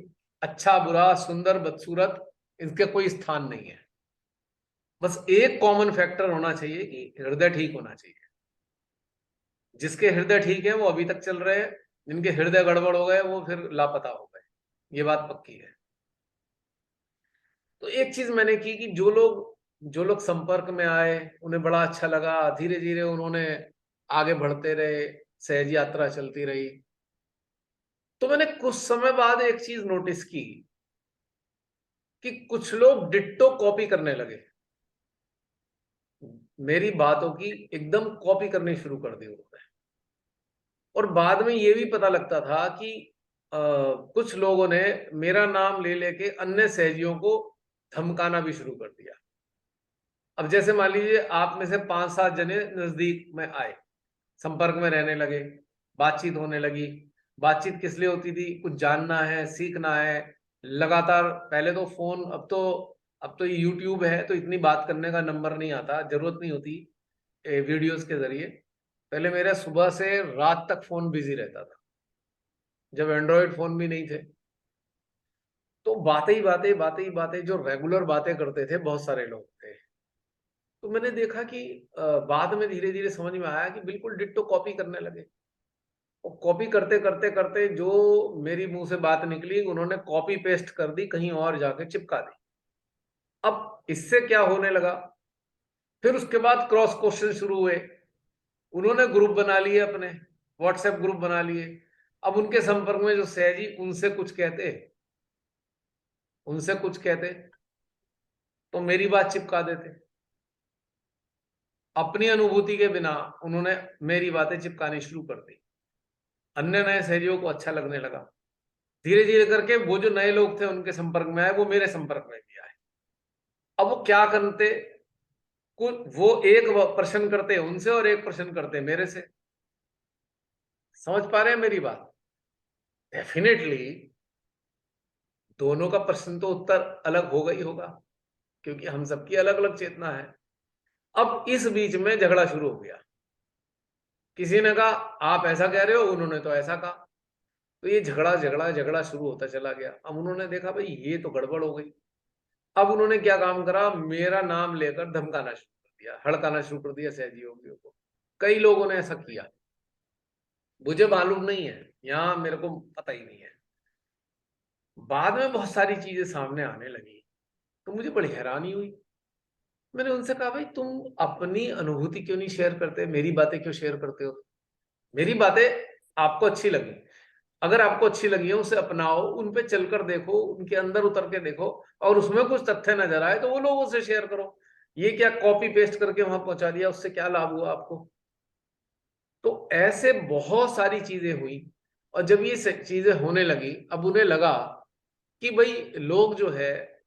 अच्छा बुरा, सुंदर बदसूरत, इनके कोई स्थान नहीं है। बस एक कॉमन फैक्टर होना चाहिए कि हृदय ठीक होना चाहिए। जिसके हृदय ठीक है वो अभी तक चल रहे हैं, जिनके हृदय गड़बड़ हो गए वो फिर लापता हो गए, ये बात पक्की है। तो एक चीज मैंने की कि जो लोग संपर्क में आए उन्हें बड़ा अच्छा लगा, धीरे धीरे उन्होंने आगे बढ़ते रहे, सहज यात्रा चलती रही। तो मैंने कुछ समय बाद एक चीज नोटिस की कि कुछ लोग डिट्टो कॉपी करने लगे, मेरी बातों की एकदम कॉपी करनी शुरू कर दी उन्होंने। और बाद में ये भी पता लगता था कि कुछ लोगों ने मेरा नाम ले लेके अन्य सहजियों को धमकाना भी शुरू कर दिया। अब जैसे मान लीजिए आप में से 5-7 जने नजदीक में आए, संपर्क में रहने लगे, बातचीत होने लगी। बातचीत किस लिए होती थी? कुछ जानना है, सीखना है लगातार। पहले तो फोन, अब तो ये यूट्यूब है तो इतनी बात करने का नंबर नहीं आता, जरूरत नहीं होती वीडियोस के जरिए। पहले मेरा सुबह से रात तक फोन बिजी रहता था, जब एंड्रॉयड फोन भी नहीं थे। तो बातें ही बातें, बातें ही बातें, जो रेगुलर बातें करते थे बहुत सारे लोग थे। तो मैंने देखा कि बाद में धीरे धीरे समझ में आया कि बिल्कुल डिट्टो कॉपी करने लगे। और कॉपी करते करते करते जो मेरी मुंह से बात निकली उन्होंने कॉपी पेस्ट कर दी, कहीं और जाके चिपका दी। अब इससे क्या होने लगा, फिर उसके बाद क्रॉस क्वेश्चन शुरू हुए। उन्होंने ग्रुप बना लिए, अपने व्हाट्सएप ग्रुप बना लिए। अब उनके संपर्क में जो सहजी, उनसे कुछ कहते तो मेरी बात चिपका देते। अपनी अनुभूति के बिना उन्होंने मेरी बातें चिपकानी शुरू कर दी। अन्य नए सहयोगियों को अच्छा लगने लगा। धीरे धीरे करके वो जो नए लोग थे उनके संपर्क में आए, वो मेरे संपर्क में भी आए। अब वो क्या करते, कुछ वो एक प्रश्न करते उनसे और एक प्रश्न करते मेरे से। समझ पा रहे हैं मेरी बात? डेफिनेटली दोनों का प्रश्न तो उत्तर अलग होगा ही होगा, क्योंकि हम सबकी अलग अलग चेतना है। अब इस बीच में झगड़ा शुरू हो गया। किसी ने कहा आप ऐसा कह रहे हो, उन्होंने तो ऐसा कहा। तो ये झगड़ा झगड़ा झगड़ा शुरू होता चला गया। अब उन्होंने देखा भाई ये तो गड़बड़ हो गई। अब उन्होंने क्या काम करा, मेरा नाम लेकर धमकाना शुरू कर दिया, हड़काना शुरू कर दिया सहयोगियों को। कई लोगों ने ऐसा किया, मुझे मालूम नहीं है, यहाँ मेरे को पता ही नहीं है। बाद में बहुत सारी चीजें सामने आने लगी तो मुझे बड़ी हैरानी हुई। मैंने उनसे कहा भाई तुम अपनी अनुभूति क्यों नहीं शेयर करते, मेरी बातें क्यों शेयर करते हो? मेरी बातें आपको अच्छी लगी, अगर आपको अच्छी लगी है उसे अपनाओ, उन पे चलकर देखो, उनके अंदर उतर के देखो, और उसमें कुछ तथ्य नजर आए तो वो लोगों से शेयर करो। ये क्या कॉपी पेस्ट करके वहां पहुंचा दिया, उससे क्या लाभ हुआ आपको? तो ऐसे बहुत सारी चीजें हुई। और जब ये चीजें होने लगी, अब उन्हें लगा कि भाई लोग जो है,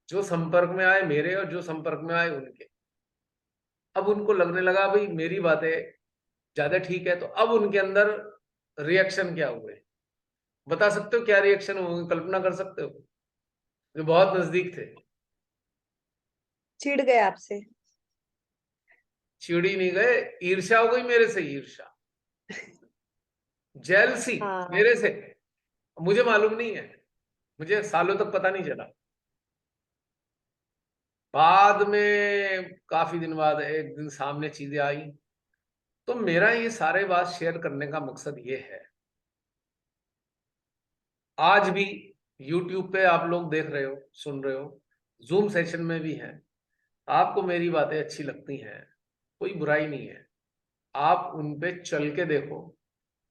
जो संपर्क में आए मेरे और जो संपर्क में आए उनके, अब उनको लगने लगा भाई मेरी बातें ज्यादा ठीक है। तो अब उनके अंदर रिएक्शन क्या हुए, बता सकते हो क्या रिएक्शन होंगे? कल्पना कर सकते हो? जो बहुत नजदीक थे, चिढ़ गए आपसे? चिड़ी नहीं गए, ईर्ष्या हो गई मेरे से, ईर्ष्या, जेलसी हाँ। मेरे से। मुझे मालूम नहीं है, मुझे सालों तक पता नहीं चला। बाद में काफी दिन बाद एक दिन सामने चीजें आई। तो मेरा ये सारे बात शेयर करने का मकसद ये है, आज भी YouTube पे आप लोग देख रहे हो, सुन रहे हो, जूम सेशन में भी है, आपको मेरी बातें अच्छी लगती हैं, कोई बुराई नहीं है। आप उन पे चल के देखो,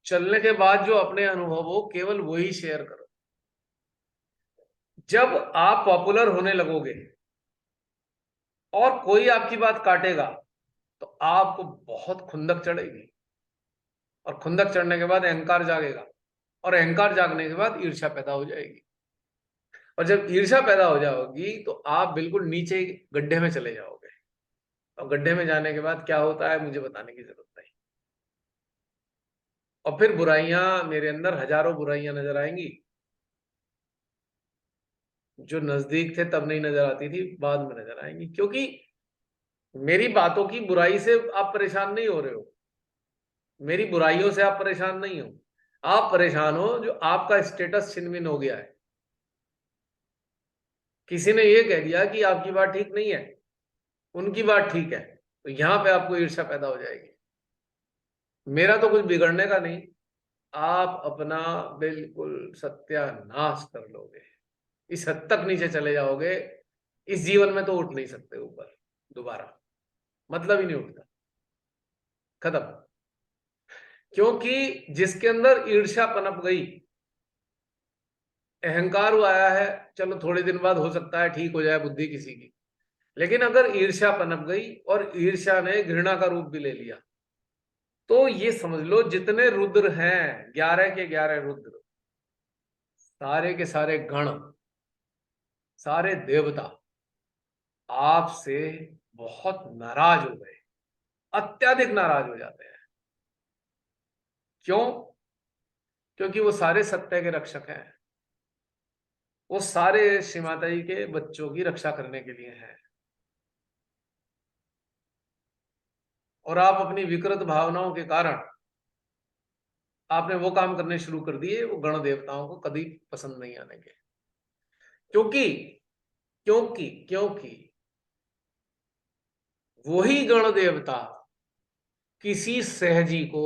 चलने के बाद जो अपने अनुभव हो केवल वही शेयर करो। जब आप पॉपुलर होने लगोगे और कोई आपकी बात काटेगा तो तो आपको बहुत खुंदक चढ़ेगी, और खुंदक चढ़ने के बाद अहंकार जागेगा, और अहंकार जागने के बाद ईर्ष्या पैदा हो जाएगी, और जब ईर्ष्या पैदा हो जाएगी तो आप बिल्कुल नीचे गड्ढे में चले जाओगे, और गड्ढे में जाने के बाद क्या होता है मुझे बताने की जरूरत नहीं। और फिर बुराइयां, मेरे अंदर हजारों बुराइयां नजर आएंगी, जो नजदीक थे तब नहीं नजर आती थी, बाद में नजर आएंगी, क्योंकि मेरी बातों की बुराई से आप परेशान नहीं हो रहे हो, मेरी बुराइयों से आप परेशान नहीं हो, आप परेशान हो जो आपका स्टेटस छिन-भिन हो गया है। किसी ने ये कह दिया कि आपकी बात ठीक नहीं है, उनकी बात ठीक है, तो यहां पे आपको ईर्ष्या पैदा हो जाएगी। मेरा तो कुछ बिगड़ने का नहीं, आप अपना बिल्कुल सत्यानाश कर लोगे, इस हद तक नीचे चले जाओगे, इस जीवन में तो उठ नहीं सकते ऊपर दोबारा, मतलब ही नहीं उठता, खत्म। क्योंकि जिसके अंदर ईर्ष्या पनप गई, अहंकार आया है, चलो थोड़े दिन बाद हो सकता है ठीक हो जाए बुद्धि किसी की, लेकिन अगर ईर्ष्या पनप गई और ईर्ष्या ने घृणा का रूप भी ले लिया, तो ये समझ लो जितने रुद्र हैं, 11 के 11 रुद्र, सारे के सारे गण, सारे देवता आपसे बहुत नाराज हो गए, अत्यधिक नाराज हो जाते हैं। क्यों? क्योंकि वो सारे सत्य के रक्षक हैं, वो सारे श्री माता जी के बच्चों की रक्षा करने के लिए हैं, और आप अपनी विकृत भावनाओं के कारण आपने वो काम करने शुरू कर दिए, वो गण देवताओं को कभी पसंद नहीं आने के। क्योंकि क्योंकि क्योंकि वही गण देवता किसी सहजी को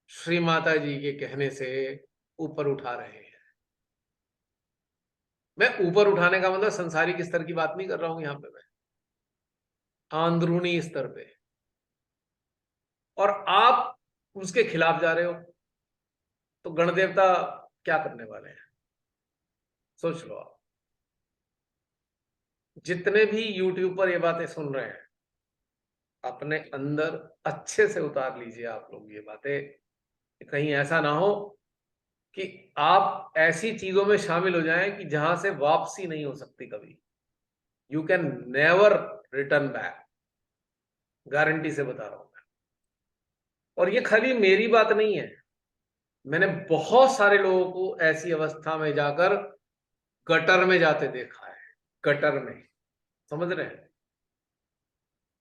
श्री माता जी के कहने से ऊपर उठा रहे हैं। मैं ऊपर उठाने का मतलब संसारिक स्तर की बात नहीं कर रहा हूं यहां पे, मैं अंदरूनी स्तर पे, और आप उसके खिलाफ जा रहे हो, तो गण देवता क्या करने वाले हैं सोच लो आप। जितने भी YouTube पर ये बातें सुन रहे हैं, अपने अंदर अच्छे से उतार लीजिए आप लोग ये बातें, कहीं ऐसा ना हो कि आप ऐसी चीजों में शामिल हो जाएं कि जहां से वापसी नहीं हो सकती कभी। You can never return back, guarantee से बता रहा हूं मैं। और ये खाली मेरी बात नहीं है, मैंने बहुत सारे लोगों को ऐसी अवस्था में जाकर गटर में जाते देखा है, गटर में, समझ रहे हैं?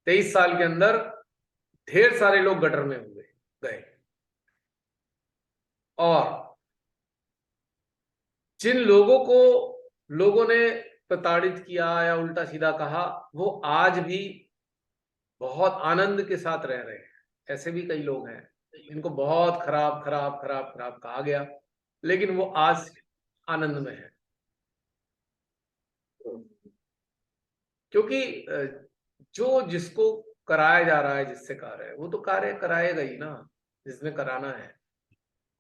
23 साल के अंदर ढेर सारे लोग गटर में हुए गए, और जिन लोगों को लोगों ने प्रताड़ित किया या उल्टा सीधा कहा, वो आज भी बहुत आनंद के साथ रह रहे हैं। ऐसे भी कई लोग हैं इनको बहुत खराब खराब खराब खराब कहा गया, लेकिन वो आज आनंद में है, क्योंकि जो जिसको कराया जा रहा है, जिससे कार्य है, वो तो कार्य कराएगा ही ना, जिसने कराना है,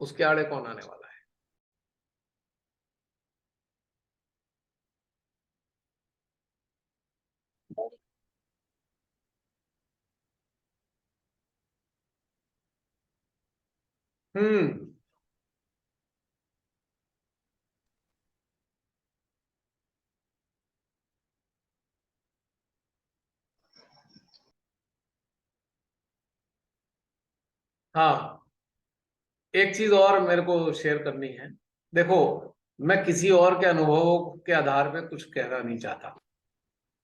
उसके आड़े कौन आने वाला है। हम्म। हाँ, एक चीज और मेरे को शेयर करनी है। देखो, मैं किसी और के अनुभवों के आधार पे कुछ कहना नहीं चाहता,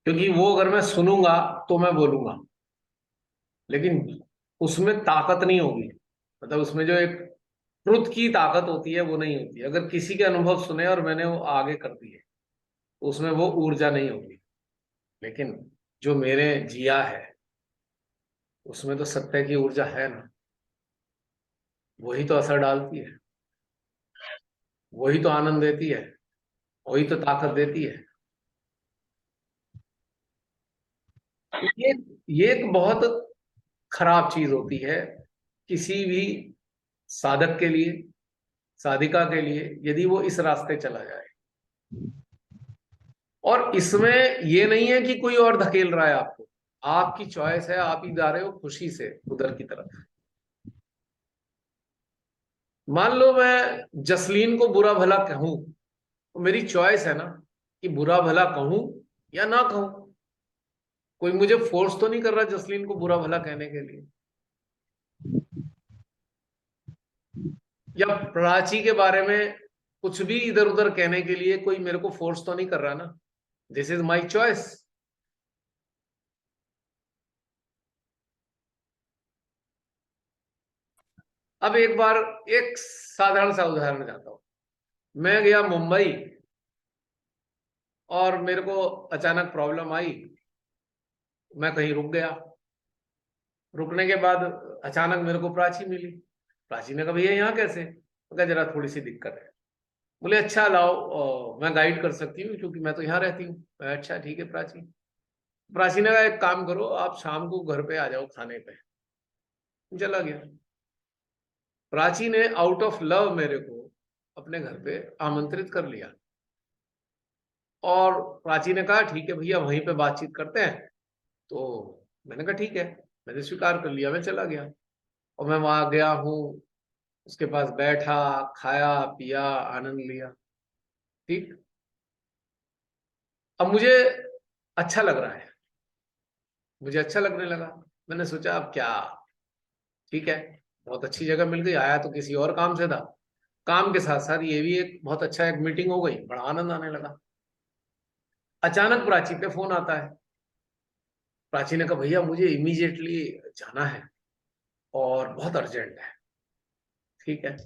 क्योंकि वो अगर मैं सुनूंगा तो मैं बोलूंगा, लेकिन उसमें ताकत नहीं होगी, मतलब उसमें जो एक ट्रुथ की ताकत होती है वो नहीं होती। अगर किसी के अनुभव सुने और मैंने वो आगे कर दिए तो उसमें वो ऊर्जा नहीं होगी, लेकिन जो मेरे जिया है उसमें तो सत्य की ऊर्जा है ना, वही तो असर डालती है, वही तो आनंद देती है, वही तो ताकत देती है। ये ये एक बहुत खराब चीज होती है किसी भी साधक के लिए, साधिका के लिए, यदि वो इस रास्ते चला जाए। और इसमें ये नहीं है कि कोई और धकेल रहा है आपको, आपकी चॉइस है, आप ही जा रहे हो खुशी से उधर की तरफ। मान लो मैं जसलीन को बुरा भला कहूं, तो मेरी चॉइस है ना कि बुरा भला कहूं या ना कहूं। कोई मुझे फोर्स तो नहीं कर रहा जसलीन को बुरा भला कहने के लिए, या प्राची के बारे में कुछ भी इधर उधर कहने के लिए कोई मेरे को फोर्स तो नहीं कर रहा ना। This is my choice. अब एक बार एक साधारण सा उदाहरण जाता हूं। मैं गया मुंबई और मेरे को अचानक प्रॉब्लम आई, मैं कहीं रुक गया। रुकने के बाद अचानक मेरे को प्राची मिली। प्राची ने कहा भैया यहाँ कैसे? मैं कहा जरा थोड़ी सी दिक्कत है। बोले अच्छा लाओ मैं गाइड कर सकती हूँ क्योंकि मैं तो यहाँ रहती हूँ। मैं अच्छा ठीक है प्राची। प्राची ने कहा एक काम करो, आप शाम को घर पे आ जाओ खाने पे। चला गया। प्राची ने आउट ऑफ लव मेरे को अपने घर पे आमंत्रित कर लिया और प्राची ने कहा ठीक है भैया वहीं पे बातचीत करते हैं। तो मैंने कहा ठीक है, मैंने स्वीकार कर लिया, मैं चला गया। और मैं वहां गया हूँ, उसके पास बैठा, खाया पिया, आनंद लिया। ठीक। अब मुझे अच्छा लग रहा है, मुझे अच्छा लगने लगा। मैंने सोचा अब क्या, ठीक है, बहुत अच्छी जगह मिल गई, आया तो किसी और काम से था। काम के साथ साथ ये भी एक बहुत अच्छा एक मीटिंग हो गई, बड़ा आनंद आने लगा। अचानक प्राची पे फोन आता है। प्राची ने कहा भैया मुझे इमीडिएटली जाना है और बहुत अर्जेंट है। ठीक है।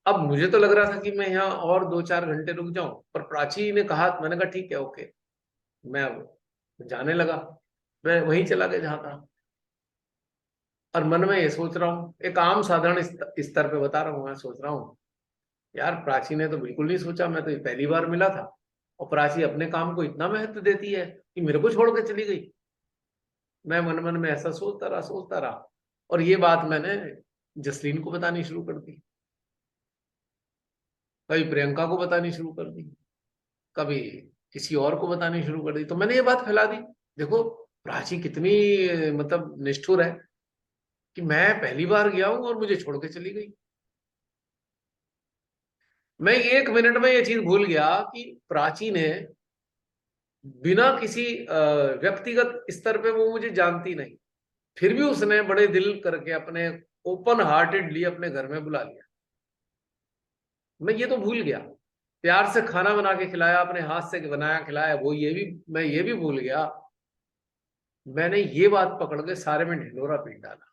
अब मुझे तो लग रहा था कि मैं यहाँ और 2-4 घंटे रुक जाऊं, पर प्राची ने कहा, मैंने कहा ठीक है ओके। मैं अब जाने लगा, मैं वहीं चला गया जहां था। और मन में ये सोच रहा हूँ, एक आम साधारण स्तर पे बता रहा हूँ, मैं सोच रहा हूँ यार प्राची ने तो बिल्कुल नहीं सोचा, मैं तो ये पहली बार मिला था और प्राची अपने काम को इतना महत्व देती है कि मेरे को छोड़ के चली गई। मैं मन मन में ऐसा सोचता रहा और ये बात मैंने जसलीन को बतानी शुरू कर दी, कभी प्रियंका को बतानी शुरू कर दी, कभी किसी और को बतानी शुरू कर दी। तो मैंने ये बात फैला दी, देखो प्राची कितनी मतलब निष्ठुर है कि मैं पहली बार गया हूं और मुझे छोड़ के चली गई। मैं 1 मिनट में ये चीज भूल गया कि प्राची ने बिना किसी व्यक्तिगत स्तर पे, वो मुझे जानती नहीं, फिर भी उसने बड़े दिल करके अपने ओपन हार्टेडली अपने घर में बुला लिया। मैं ये तो भूल गया, प्यार से खाना बना के खिलाया, अपने हाथ से बनाया खिलाया, वो ये भी, मैं ये भी भूल गया। मैंने ये बात पकड़ के सारे में ढिंडोरा पीट डाला।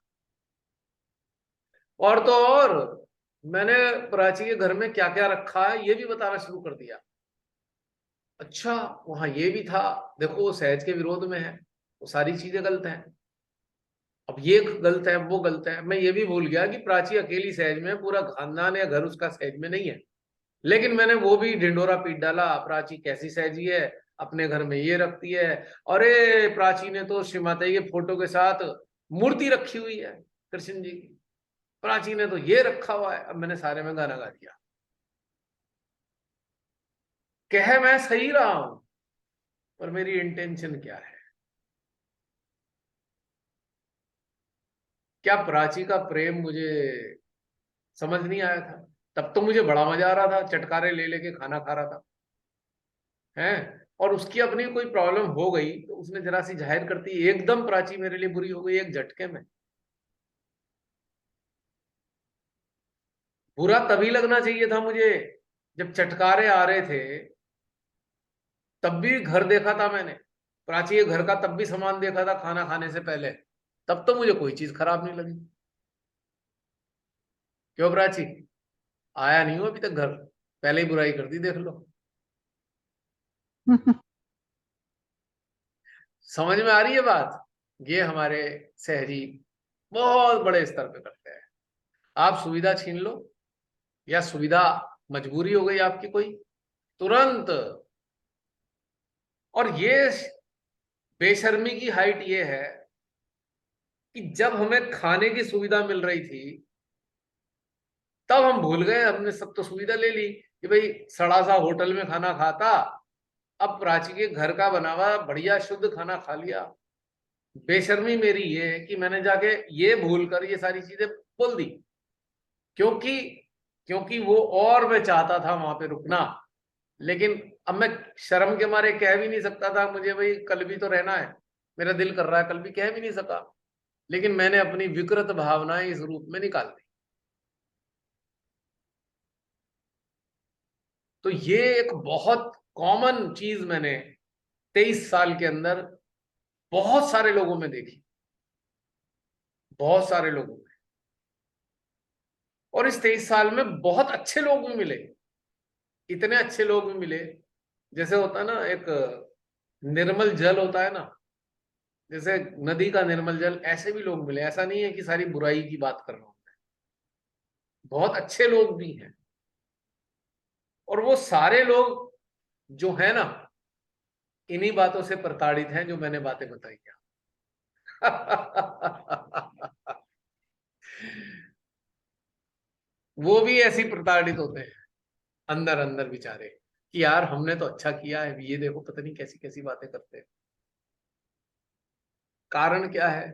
और तो और मैंने प्राची के घर में क्या क्या रखा है ये भी बताना शुरू कर दिया। अच्छा वहां ये भी था, देखो वो सहज के विरोध में है, वो सारी चीजें गलत हैं, अब ये गलत है वो गलत है। मैं ये भी भूल गया कि प्राची अकेली सहज में है, पूरा खानदान या घर उसका सहज में नहीं है। लेकिन मैंने वो भी ढिंडोरा पीट डाला, प्राची कैसी सहजी है, अपने घर में ये रखती है, अरे प्राची ने तो श्रीमाता के फोटो के साथ मूर्ति रखी हुई है कृष्ण जी की, प्राची ने तो ये रखा हुआ है। अब मैंने सारे में गाना गा दिया। कह मैं सही रहा हूं, पर मेरी इंटेंशन क्या है? क्या प्राची का प्रेम मुझे समझ नहीं आया था? तब तो मुझे बड़ा मजा आ रहा था, चटकारे ले लेके खाना खा रहा था हैं। और उसकी अपनी कोई प्रॉब्लम हो गई तो उसने जरा सी जाहिर करती, एकदम प्राची मेरे लिए बुरी हो गई एक झटके में। बुरा तभी लगना चाहिए था मुझे जब चटकारे आ रहे थे, तब भी घर देखा था मैंने, प्राची के घर का तब भी सामान देखा था खाना खाने से पहले, तब तो मुझे कोई चीज खराब नहीं लगी। क्यों प्राची, आया नहीं हो अभी तक घर, पहले ही बुराई कर दी, देख लो। समझ में आ रही है बात? ये हमारे सहजी बहुत बड़े स्तर पे करते हैं। आप सुविधा छीन लो या सुविधा मजबूरी हो गई आपकी कोई, तुरंत। और ये बेशर्मी की हाइट ये है कि जब हमें खाने की सुविधा मिल रही थी तब हम भूल गए, हमने सब तो सुविधा ले ली कि भाई सड़ा सा होटल में खाना खाता, अब प्राची के घर का बना हुआ बढ़िया शुद्ध खाना खा लिया। बेशर्मी मेरी ये है कि मैंने जाके ये भूल कर ये सारी चीजें बोल दी, क्योंकि क्योंकि वो, और मैं चाहता था वहां पे रुकना, लेकिन अब मैं शर्म के मारे कह भी नहीं सकता था, मुझे भाई कल भी तो रहना है, मेरा दिल कर रहा है, कल भी कह भी नहीं सका, लेकिन मैंने अपनी विकृत भावनाएं इस रूप में निकाल दी। तो ये एक बहुत कॉमन चीज मैंने 23 साल के अंदर बहुत सारे लोगों में देखी, बहुत सारे लोगों में। और इस 23 साल में बहुत अच्छे लोग भी मिले, इतने अच्छे लोग भी मिले, जैसे होता है ना एक निर्मल जल होता है ना, जैसे नदी का निर्मल जल, ऐसे भी लोग मिले। ऐसा नहीं है कि सारी बुराई की बात कर रहा हूं, बहुत अच्छे लोग भी हैं। और वो सारे लोग जो है ना, इन्हीं बातों से प्रताड़ित हैं जो मैंने बातें बताई हैं। वो भी ऐसी प्रताड़ित होते हैं अंदर अंदर बेचारे, कि यार हमने तो अच्छा किया है, ये देखो पता नहीं कैसी कैसी बातें करते हैं। कारण क्या है?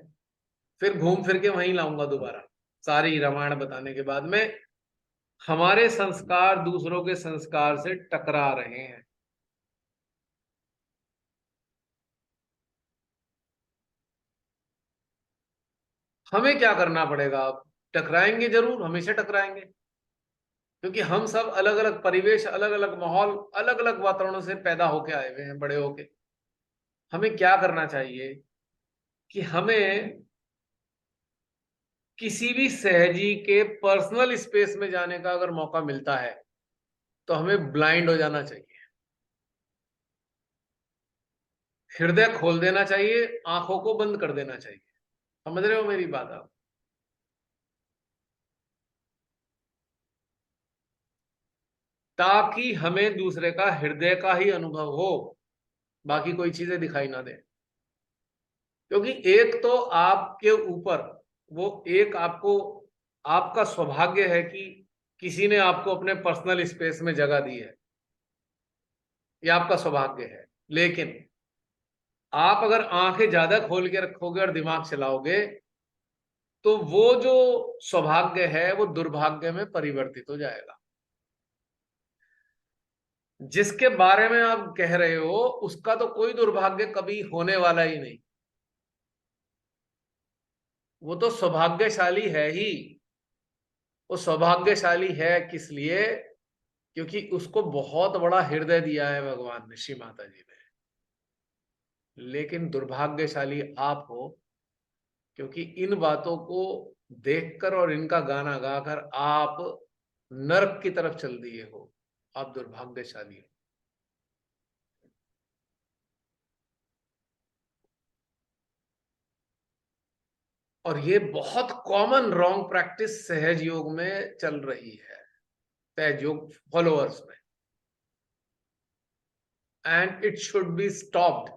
फिर घूम फिर के वहीं लाऊंगा दोबारा, सारी रामायण बताने के बाद में। हमारे संस्कार दूसरों के संस्कार से टकरा रहे हैं। हमें क्या करना पड़ेगा अब? टकराएंगे जरूर, हमेशा टकराएंगे, क्योंकि हम सब अलग अलग परिवेश, अलग अलग माहौल, अलग अलग वातावरणों से पैदा होके आए हुए हैं, बड़े होके। हमें क्या करना चाहिए कि हमें किसी भी सहजी के पर्सनल स्पेस में जाने का अगर मौका मिलता है तो हमें ब्लाइंड हो जाना चाहिए, हृदय खोल देना चाहिए, आंखों को बंद कर देना चाहिए। समझ रहे हो मेरी बात आप? ताकि हमें दूसरे का हृदय का ही अनुभव हो, बाकी कोई चीजें दिखाई ना दे। क्योंकि एक तो आपके ऊपर वो एक आपको, आपका सौभाग्य है कि किसी ने आपको अपने पर्सनल स्पेस में जगह दी है, ये आपका सौभाग्य है। लेकिन आप अगर आंखें ज्यादा खोल के रखोगे और दिमाग चलाओगे तो वो जो सौभाग्य है वो दुर्भाग्य में परिवर्तित हो जाएगा। जिसके बारे में आप कह रहे हो उसका तो कोई दुर्भाग्य कभी होने वाला ही नहीं, वो तो सौभाग्यशाली है ही। वो सौभाग्यशाली है किस लिए? क्योंकि उसको बहुत बड़ा हृदय दिया है भगवान ने, श्री माता जी ने। लेकिन दुर्भाग्यशाली आप हो, क्योंकि इन बातों को देखकर और इनका गाना गाकर आप नरक की तरफ चल दिए हो। आप दुर्भाग्यशाली हो। और ये बहुत कॉमन रॉन्ग प्रैक्टिस सहज योग में चल रही है, सहज योग फॉलोअर्स में, and it should be stopped.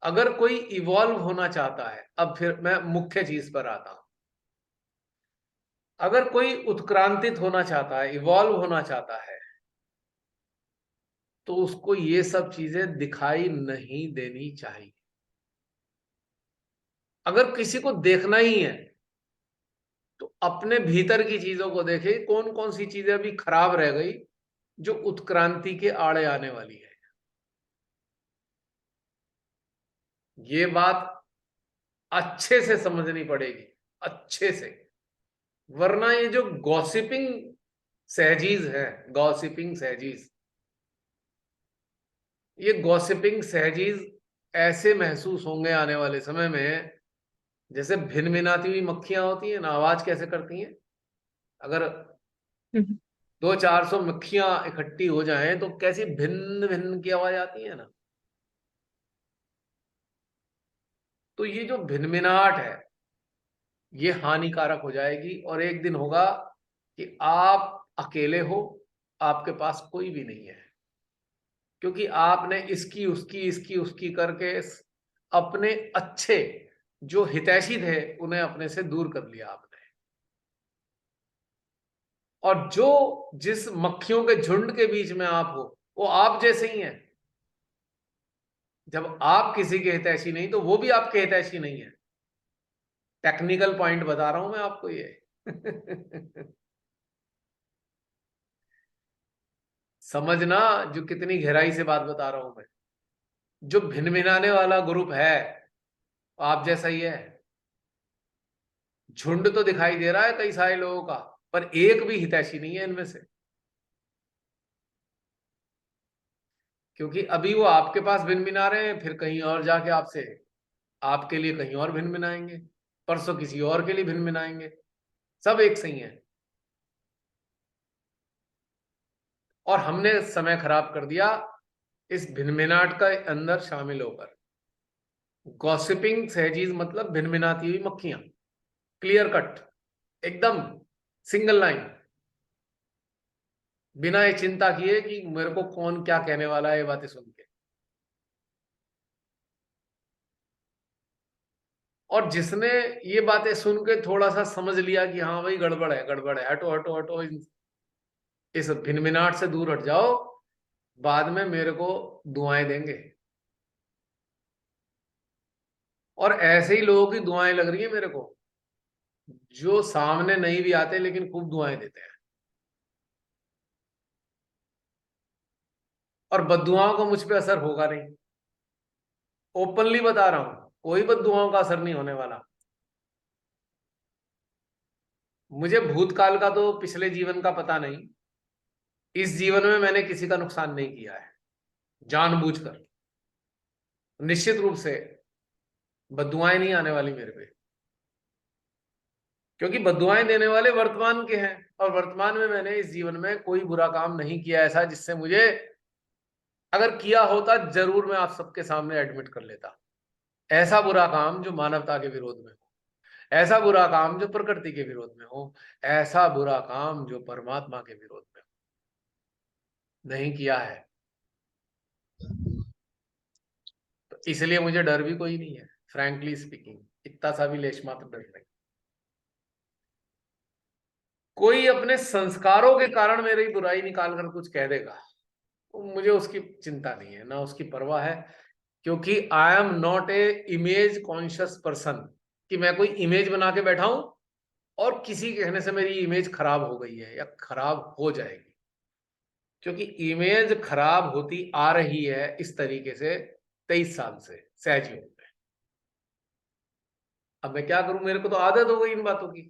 अगर कोई इवॉल्व होना चाहता है, अब फिर मैं मुख्य चीज पर आता हूं, अगर कोई उत्क्रांतित होना चाहता है, इवॉल्व होना चाहता है, तो उसको ये सब चीजें दिखाई नहीं देनी चाहिए। अगर किसी को देखना ही है तो अपने भीतर की चीजों को देखे, कौन कौन सी चीजें अभी खराब रह गई जो उत्क्रांति के आड़े आने वाली है। ये बात अच्छे से समझनी पड़ेगी, अच्छे से। वरना ये जो गॉसिपिंग सहजीज है, गॉसिपिंग सहजीज, ये गॉसिपिंग सहजीज ऐसे महसूस होंगे आने वाले समय में जैसे भिनभिनाती हुई मक्खियां होती हैं ना, आवाज कैसे करती हैं। अगर 200-400 मक्खियां इकट्ठी हो जाएं तो कैसी भिन्न भिन्न की आवाज आती है ना। तो ये जो भिनभिनाहट है ये हानिकारक हो जाएगी, और एक दिन होगा कि आप अकेले हो, आपके पास कोई भी नहीं है, क्योंकि आपने इसकी उसकी करके अपने अच्छे जो हितैषी थे उन्हें अपने से दूर कर लिया आपने। और जो जिस मक्खियों के झुंड के बीच में आप हो वो आप जैसे ही हैं। जब आप किसी के हितैषी नहीं तो वो भी आपके हितैषी नहीं है। टेक्निकल पॉइंट बता रहा हूं मैं आपको ये। समझना जो कितनी गहराई से बात बता रहा हूं मैं। जो भिनभिनाने वाला ग्रुप है आप जैसा ही है। झुंड तो दिखाई दे रहा है कई सारे लोगों का, पर एक भी हितैषी नहीं है इनमें से। क्योंकि अभी वो आपके पास भिनभिना रहे हैं, फिर कहीं और जाके आपसे आपके लिए कहीं और भिनभिनाएंगे, परसों किसी और के लिए भिनभिनाएंगे। सब एक सही है। और हमने समय खराब कर दिया इस भिनभिनाट का अंदर शामिल होकर। गॉसिपिंग सहजीज मतलब भिनभिनाती हुई मक्खियां, क्लियर कट, एकदम सिंगल लाइन, बिना ये चिंता किए कि मेरे को कौन क्या कहने वाला है ये बातें सुन के। और जिसने ये बातें सुन के थोड़ा सा समझ लिया कि हाँ भाई गड़बड़ है गड़बड़ है, हटो हटो हटो, इस भिनभिनाट से दूर हट जाओ, बाद में मेरे को दुआएं देंगे। और ऐसे ही लोगों की दुआएं लग रही है मेरे को, जो सामने नहीं भी आते लेकिन खूब दुआएं देते हैं। और बद्दुआओं का मुझ पे असर होगा नहीं, ओपनली बता रहा हूं, कोई बद्दुआओं का असर नहीं होने वाला। मुझे भूतकाल का तो पिछले जीवन का पता नहीं, इस जीवन में मैंने किसी का नुकसान नहीं किया है जानबूझकर। निश्चित रूप से बद्दुआएं नहीं आने वाली मेरे पे, क्योंकि बद्दुआएं देने वाले वर्तमान के हैं, और वर्तमान में मैंने इस जीवन में कोई बुरा काम नहीं किया ऐसा जिससे मुझे, अगर किया होता जरूर मैं आप सबके सामने एडमिट कर लेता। ऐसा बुरा काम जो मानवता के विरोध में हो, ऐसा बुरा काम जो प्रकृति के विरोध में हो, ऐसा बुरा काम जो परमात्मा के विरोध में हो, नहीं किया है। तो इसलिए मुझे डर भी कोई नहीं है, फ्रैंकली स्पीकिंग, इतना सा भी लेश मात्र डर नहीं। कोई अपने संस्कारों के कारण मेरी बुराई निकाल कर कुछ कह देगा, तो मुझे उसकी चिंता नहीं है, ना उसकी परवाह है। क्योंकि I am not a image conscious person, कि मैं कोई इमेज बना के बैठा हूं और किसी के कहने से मेरी इमेज खराब हो गई है या खराब हो जाएगी। क्योंकि इमेज खराब होती आ रही है इस तरीके से 23 साल से सहज योग में। अब मैं क्या करूं, मेरे को तो आदत हो गई इन बातों की।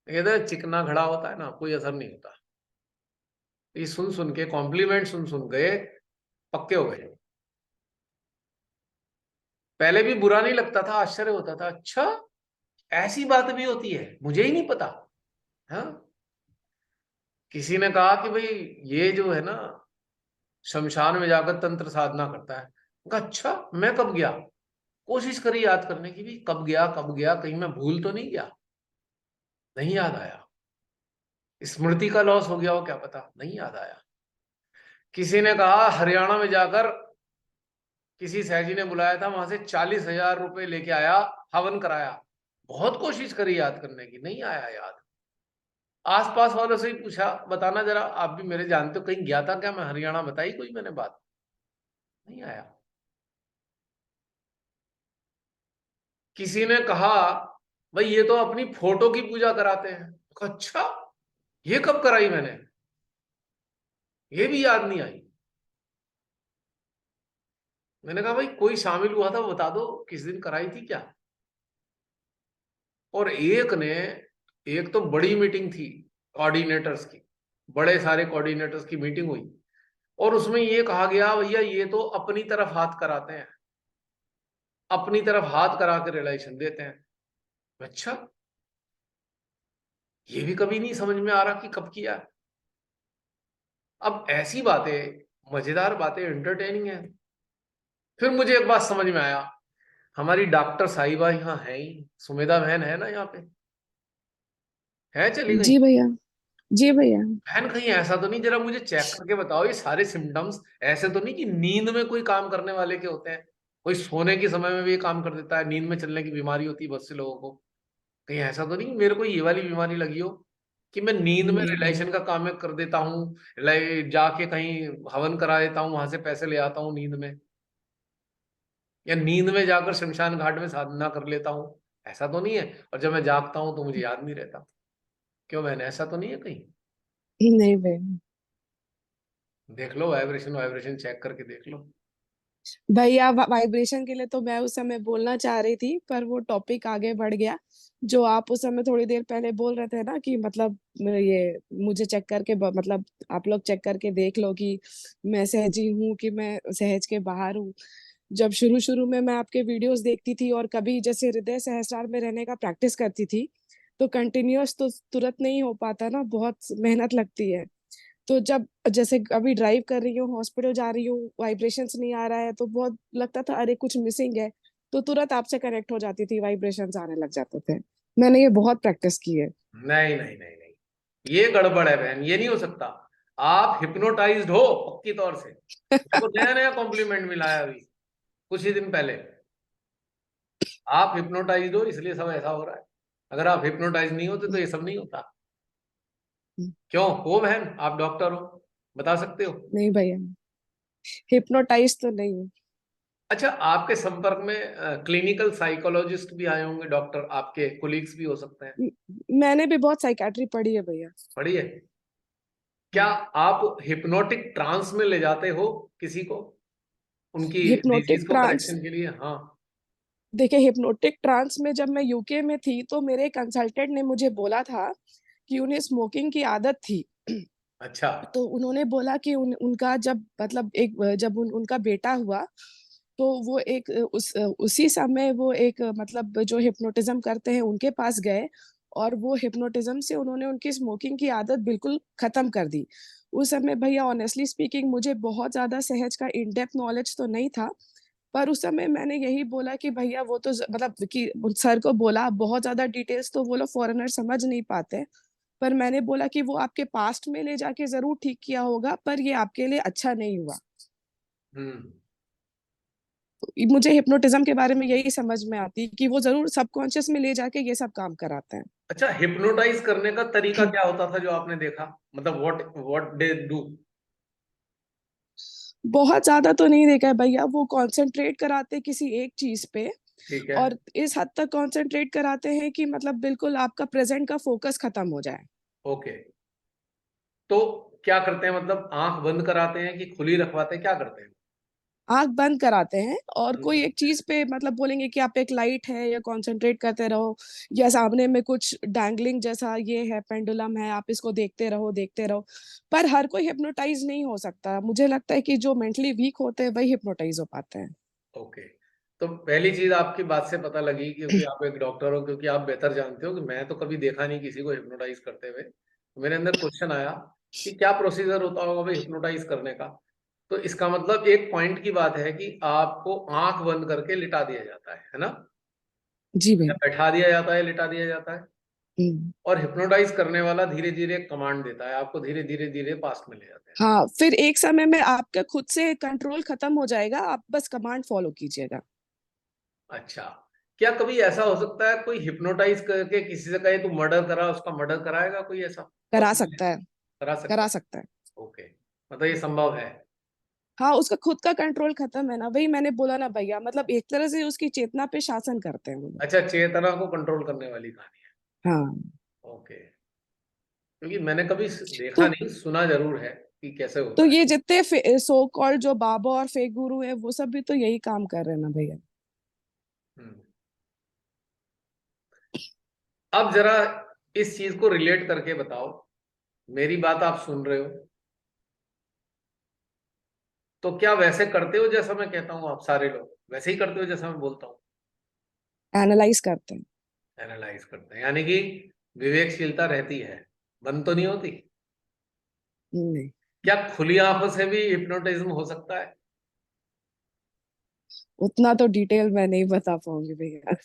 कहते चिकना घड़ा होता है ना, कोई असर नहीं होता। ये सुन सुन के, कॉम्प्लीमेंट सुन सुन गए पक्के हो गए। पहले भी बुरा नहीं लगता था, आश्चर्य होता था, अच्छा ऐसी बात भी होती है, मुझे ही नहीं पता। हाँ, किसी ने कहा कि भाई ये जो है ना शमशान में जाकर तंत्र साधना करता है। कहा अच्छा, मैं कब गया? कोशिश करी याद करने की भी, कब गया कब गया, कहीं मैं भूल तो नहीं गया। नहीं याद आया। स्मृति का लॉस हो गया हो क्या पता, नहीं याद आया। किसी ने कहा हरियाणा में जाकर किसी सहजी ने बुलाया था, वहां से 40,000 रुपए लेके आया, हवन कराया। बहुत कोशिश करी याद करने की, नहीं आया याद। आसपास वालों से ही पूछा, बताना जरा आप भी मेरे जानते हो, कहीं गया था क्या मैं हरियाणा, बताई कोई मैंने बात, नहीं आया। किसी ने कहा भाई ये तो अपनी फोटो की पूजा कराते हैं। अच्छा, ये कब कराई मैंने, ये भी याद नहीं आई। मैंने कहा भाई कोई शामिल हुआ था बता दो, किस दिन कराई थी क्या। और एक तो बड़ी मीटिंग थी कोऑर्डिनेटर्स की, बड़े सारे कोऑर्डिनेटर्स की मीटिंग हुई, और उसमें ये कहा गया भैया ये तो अपनी तरफ हाथ कराते हैं, अपनी तरफ हाथ करा के रिलेशन देते हैं। अच्छा, ये भी कभी नहीं समझ में आ रहा कि कब किया। अब ऐसी बातें, मजेदार बातें, एंटरटेनिंग है। फिर मुझे एक बात समझ में आया, हमारी डॉक्टर साहिबा यहाँ है ही, सुमेधा बहन है ना यहाँ पे, है चली गई? जी भैया, जी भैया। बहन कहीं ऐसा तो नहीं, जरा मुझे चेक करके बताओ, ये सारे सिम्टम्स ऐसे तो नहीं कि नींद में कोई काम करने वाले के होते हैं, कोई सोने के समय में भी ये काम कर देता है, नींद में चलने की बीमारी होती है बहुत से लोगों को। कहीं ऐसा तो नहीं मेरे को ये वाली बीमारी लगी हो कि मैं नींद में रिलेशन का काम कर देता हूँ, जाके कहीं हवन करा देता हूँ, वहां से पैसे ले आता हूँ नींद में, या नींद में जाकर शमशान घाट में साधना कर लेता हूँ। ऐसा तो नहीं है, और जब मैं जागता हूँ तो मुझे याद नहीं रहता। क्यों बहन, ऐसा तो नहीं है कहीं? नहीं भैया। देख लो, वाइब्रेशन वाइब्रेशन चेक करके देख लो। भैया वाइब्रेशन के लिए तो मैं उस समय बोलना चाह रही थी, पर वो टॉपिक आगे बढ़ गया। जो आप उस समय थोड़ी देर पहले बोल रहे थे ना कि मतलब ये मुझे चेक करके मतलब आप लोग चेक करके देख लो कि मैं सहजी हूँ कि मैं सहज के बाहर हूँ। जब शुरू शुरू में मैं आपके वीडियोस देखती थी और कभी जैसे हृदय सहस्त्रार में रहने का प्रैक्टिस करती थी, तो कंटिन्यूअस तो तुरंत नहीं हो पाता ना, बहुत मेहनत लगती है। तो जब जैसे अभी ड्राइव कर रही हूँ, हॉस्पिटल जा रही हूँ, वाइब्रेशंस नहीं आ रहा है तो बहुत लगता था अरे कुछ मिसिंग है। तो तुरंत आपसे कनेक्ट हो जाती थी, वाइब्रेशंस आने लग जाते थे। मैंने ये बहुत प्रैक्टिस की है। नहीं नहीं नहीं नहीं, ये गड़बड़ है बहन, ये नहीं हो सकता। आप हिप्नोटाइज्ड हो पक्की तौर से। मेरे को नया नया कॉम्प्लीमेंट मिला है अभी कुछ ही दिन पहले। आप हिप्नोटाइज्ड हो इसलिए सब ऐसा हो रहा है। अगर आप हिप्नोटाइज नहीं होते तो ये सब नहीं होता। क्यों हो बहन, आप डॉक्टर हो, बता सकते हो? नहीं भैया, हिप्नोटाइज तो नहीं हूँ। अच्छा, आपके संपर्क में क्लिनिकल साइकोलॉजिस्ट भी आए होंगे, डॉक्टर आपके कोलीग्स भी हो सकते हैं। मैंने भी बहुत साइकेट्री पढ़ी है भैया। पढ़ी है? क्या आप हिप्नोटिक ट्रांस में ले जाते हो किसी को उनकी हिप्नोटिक डिजीज को ट्रांस, करेक्शन के लिए? हाँ। देखिए हिप्नोटिक ट्रांस में जब मैं यूके में थी तो मेरे कंसल्टेंट ने मुझे बोला था कि उन्हें स्मोकिंग की आदत थी। अच्छा। तो उन्होंने बोला कि उनका जब मतलब जब उनका बेटा हुआ, तो वो उसी समय वो एक मतलब जो हिप्नोटिज्म करते हैं उनके पास गए, और वो हिप्नोटिज्म से उन्होंने उनकी स्मोकिंग की आदत बिल्कुल खत्म कर दी। उस समय भैया ऑनेस्टली स्पीकिंग मुझे बहुत ज्यादा सहज का इन डेप्थ नॉलेज तो नहीं था, पर उस समय मैंने यही बोला कि भैया वो तो मतलब कि सर को बोला बहुत ज्यादा डिटेल्स तो वो लोग फॉरेनर समझ नहीं पाते, पर मैंने बोला कि वो आपके पास्ट में ले जाके जरूर ठीक किया होगा, पर ये आपके लिए अच्छा नहीं हुआ। हम्म। मुझे हिप्नोटिज्म के बारे में यही समझ में आती कि वो जरूर सबकॉन्शियस में ले जाके ये सब काम कराते हैं। अच्छा, हिप्नोटाइज करने का तरीका क्या होता था जो आपने देखा? मतलब व्हाट दे डू? बहुत ज्यादा तो नहीं देखा है भैया, वो कंसंट्रेट कराते किसी एक चीज पे, ठीक है। और इस हद तक कंसंट्रेट कराते हैं कि मतलब बिल्कुल आपका प्रेजेंट का फोकस खत्म हो जाए। ओके। तो क्या करते हैं, मतलब आंख बंद कराते हैं कि खुली रखवाते हैं, क्या करते हैं? आंख बंद कराते हैं और बंद कोई एक कराते हैं। चीज पे मतलब बोलेंगे कि आप एक लाइट है या कंसंट्रेट करते रहो, या सामने में कुछ डैंगलिंग जैसा ये है, पेंडुलम है, आप इसको देखते रहो देखते रहो। पर हर कोई हिप्नोटाइज नहीं हो सकता, मुझे लगता है कि जो मेंटली वीक होते हैं वही हिप्नोटाइज हो पाते हैं। ओके। तो पहली चीज आपकी बात से पता लगी, क्योंकि आप एक डॉक्टर हो, क्योंकि आप बेहतर जानते हो कि मैं तो कभी देखा नहीं किसी को हिप्नोटाइज करते हुए। तो मेरे अंदर क्वेश्चन आया कि क्या प्रोसीजर होता होगा भाई हिप्नोटाइज करने का। तो इसका मतलब एक पॉइंट की बात है कि आपको आंख बंद करके लिटा दिया जाता है ना? जी या भाई। बैठा दिया जाता है, लिटा दिया जाता है। हम्म। और हिप्नोटाइज करने वाला धीरे धीरे कमांड देता है आपको, धीरे धीरे धीरे पास्ट में ले जाते हैं। हाँ, फिर एक समय में आपका खुद से कंट्रोल खत्म हो जाएगा, आप बस कमांड फॉलो कीजिएगा। अच्छा, क्या कभी ऐसा हो सकता है कोई हिप्नोटाइज करके किसी से कहे तू मर्डर करा, उसका मर्डर कराएगा कोई? ऐसा करा पॉसिबल है? सकता है। करा सकता करा है? सकता है। ओके, मतलब ये संभव है। हाँ, उसका खुद का कंट्रोल खत्म है ना, वही मैंने बोला ना भैया, मतलब एक तरह से उसकी चेतना पे शासन करते हैं वो लोग। अच्छा, चेतना को कंट्रोल करने वाली कहानी हाँ। है। ओके। क्योंकि मैंने कभी तो देखा नहीं, सुना जरूर है कि कैसे तो होता है। ये जितने सो कॉल्ड जो बाबा और फेक गुरु है वो सब भी तो यही काम कर रहे हैं ना भैया। हम्म। अब जरा इस चीज को रिलेट करके बताओ, मेरी बात आप सुन रहे हो तो क्या वैसे करते हो जैसा मैं कहता हूँ? आप सारे लोग वैसे ही करते हो जैसा मैं बोलता हूँ? एनालाइज करते हैं। एनालाइज करते हैं, यानी कि विवेकशीलता रहती है, बंद तो नहीं होती। नहीं, क्या खुली आंखों से भी हिप्नोटिज्म हो सकता है? उतना तो डिटेल मैं नहीं बता पाऊंगी भैया।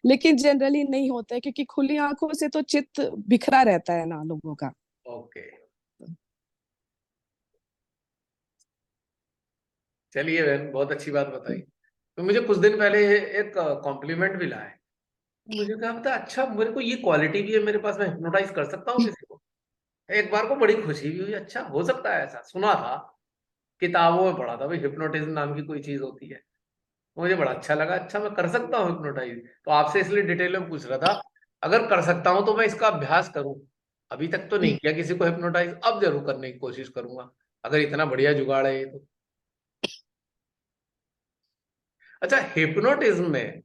लेकिन जनरली नहीं होता है, क्योंकि खुली आंखों से तो चित्त बिखरा रहता है ना लोगों का। ओके। चलिए बहन, बहुत अच्छी बात बताई। तो मुझे कुछ दिन पहले एक कॉम्प्लीमेंट मिला है। मुझे क्या पता, अच्छा मेरे को ये क्वालिटी भी है मेरे पास, मैं हिप्नोटाइज कर सकता हूँ किसी को। एक बार को बड़ी खुशी भी हुई, अच्छा हो सकता है ऐसा। सुना था, किताबों में पढ़ा था भाई हिप्नोटिज्म नाम की कोई चीज होती है। मुझे बड़ा अच्छा लगा, अच्छा मैं कर सकता हूँ हिप्नोटाइज। तो आपसे इसलिए डिटेल में पूछ रहा था, अगर कर सकता हूं तो मैं इसका अभ्यास करूं। अभी तक तो नहीं किया किसी को हिप्नोटाइज, अब जरूर करने की कोशिश करूंगा, अगर इतना बढ़िया जुगाड़ है ये तो। अच्छा, हिप्नोटिज्म में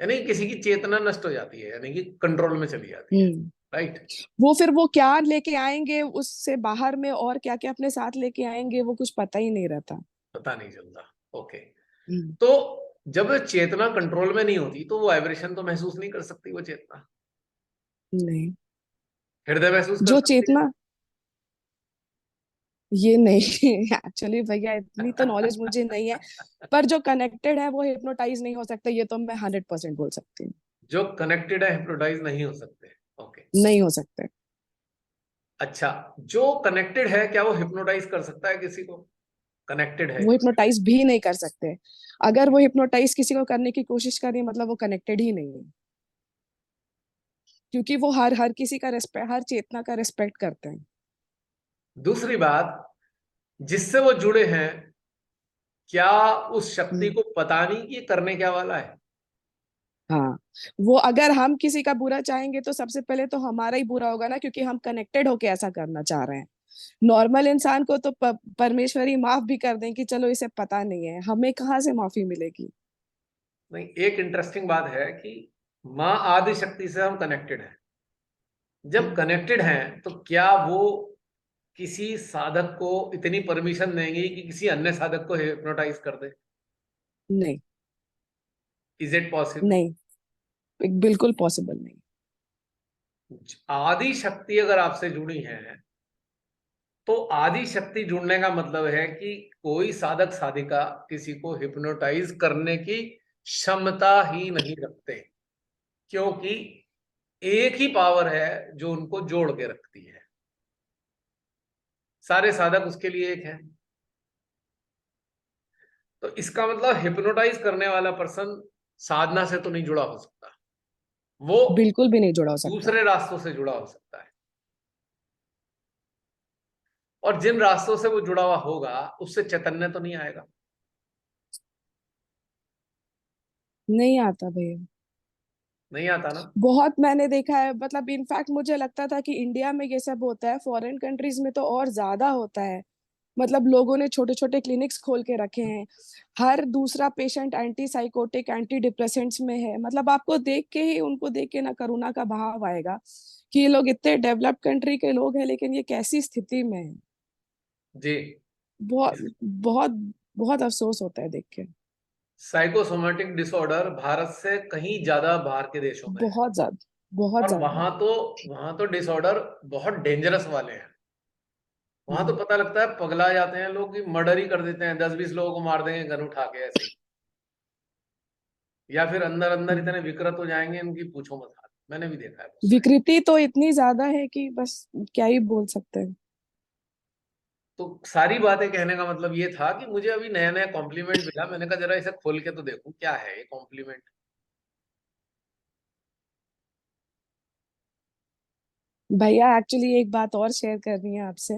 यानी किसी की चेतना नष्ट हो जाती है, यानी कि कंट्रोल में चली जाती है, हम्म। राइट? वो फिर वो क्या लेके आएंगे उससे बाहर में, और क्या क्या अपने साथ लेके आएंगे, वो कुछ पता ही नहीं रहता। पता नहीं चलता। ओके। हम्म। तो जब चेतना कंट्रोल में नहीं होती तो वो वाइब्रेशन तो महसूस नहीं कर सकती वो चेतना। नहीं, हृदय महसूस कर जो सकती चेतना, ये नहीं एक्चुअली भैया इतनी तो नॉलेज मुझे नहीं है, है। पर जो कनेक्टेड है वो हिप्नोटाइज नहीं हो सकता, ये तो मैं 100% बोल सकती हूँ। जो कनेक्टेड है हिप्नोटाइज नहीं हो सकते। ओके। नहीं हो सकते। अच्छा, जो कनेक्टेड है क्या वो हिप्नोटाइज कर सकता है किसी को? कनेक्टेड है। वो हिप्नोटाइज भी नहीं कर सकते। अगर वो हिप्नोटाइज किसी को करने की कोशिश कर रही है, मतलब वो कनेक्टेड ही नहीं है, क्योंकि वो हर हर किसी का रेस्पेक्ट, हर चेतना का रेस्पेक्ट करते हैं। दूसरी बात, जिससे वो जुड़े हैं, क्या उस शक्ति हम्म। को पता नहीं कि ये करने क्या वाला है? हाँ, वो अगर हम किसी का बुरा चाहेंगे तो सबसे पहले तो हमारा ही बुरा होगा ना, क्योंकि हम कनेक्टेड होके ऐसा करना चाह रहे हैं। नॉर्मल इंसान को तो परमेश्वर ही माफ भी कर दें कि चलो इसे पता नहीं है, हमें कहाँ से माफी मिलेगी। नहीं, एक इंटरेस्टिंग बात है कि माँ आदि शक्ति से हम कनेक्टेड हैं। जब कनेक्टेड हैं तो क्या वो किसी साधक को इतनी परमिशन देंगे कि किसी अन्य साधक को हिप्नोटाइज कर दे? नहीं। Is it possible? नहीं, बिल्कुल पॉसिबल नहीं। आदि शक्ति अगर आपसे जुड़ी है तो आदि शक्ति जुड़ने का मतलब है कि कोई साधक साधिका किसी को हिप्नोटाइज करने की क्षमता ही नहीं रखते, क्योंकि एक ही पावर है जो उनको जोड़ के रखती है। सारे साधक उसके लिए एक है। तो इसका मतलब हिप्नोटाइज करने वाला पर्सन साधना से तो नहीं जुड़ा हो सकता, वो बिल्कुल भी नहीं जुड़ा हो सकता। दूसरे रास्तों से जुड़ा हो सकता है। और जिन रास्तों से वो जुड़ा हुआ होगा उससे चैतन्य तो नहीं आएगा। नहीं आता भैया। नहीं आता ना? बहुत मैंने देखा है, मतलब इनफैक्ट मुझे लगता था कि इंडिया में ये सब होता है, फॉरेन कंट्रीज में तो और ज्यादा होता है। मतलब लोगों ने छोटे छोटे क्लिनिक्स खोल के रखे हैं, हर दूसरा patient anti psychotic anti depressants में है। मतलब आपको देख के ही, उनको देख के ना करुणा का भाव आएगा कि ये लोग इतने डेवलप्ड कंट्री के लोग हैं, लेकिन ये कैसी स्थिति में है। जी। बहुत बहुत बहुत अफसोस होता है देख के। साइकोसोमेटिक डिसऑर्डर भारत से कहीं ज्यादा बाहर के देशों में है। बहुत ज्यादा, बहुत और ज्यादा। वहां तो डिसऑर्डर बहुत डेंजरस वाले हैं। वहां तो हम्म। पता लगता है पगला जाते हैं लोग कि मर्डर ही कर देते हैं, 10-20 लोगों को मार देंगे गन उठा के ऐसे ही। या फिर अंदर अंदर हम्म। इतने विकृत हो जाएंगे इनकी पूछो मत हाल। मैंने भी देखा है बहुत सारे। विकृति तो इतनी ज्यादा है कि बस क्या ही बोल सकते हैं। तो सारी बातें कहने का मतलब ये था कि मुझे अभी नया नया कॉम्प्लीमेंट मिला, मैंने कहा जरा इसे खोल के तो देखूं क्या है ये कॉम्प्लीमेंट। भैया एक्चुअली एक बात और शेयर करनी है आपसे।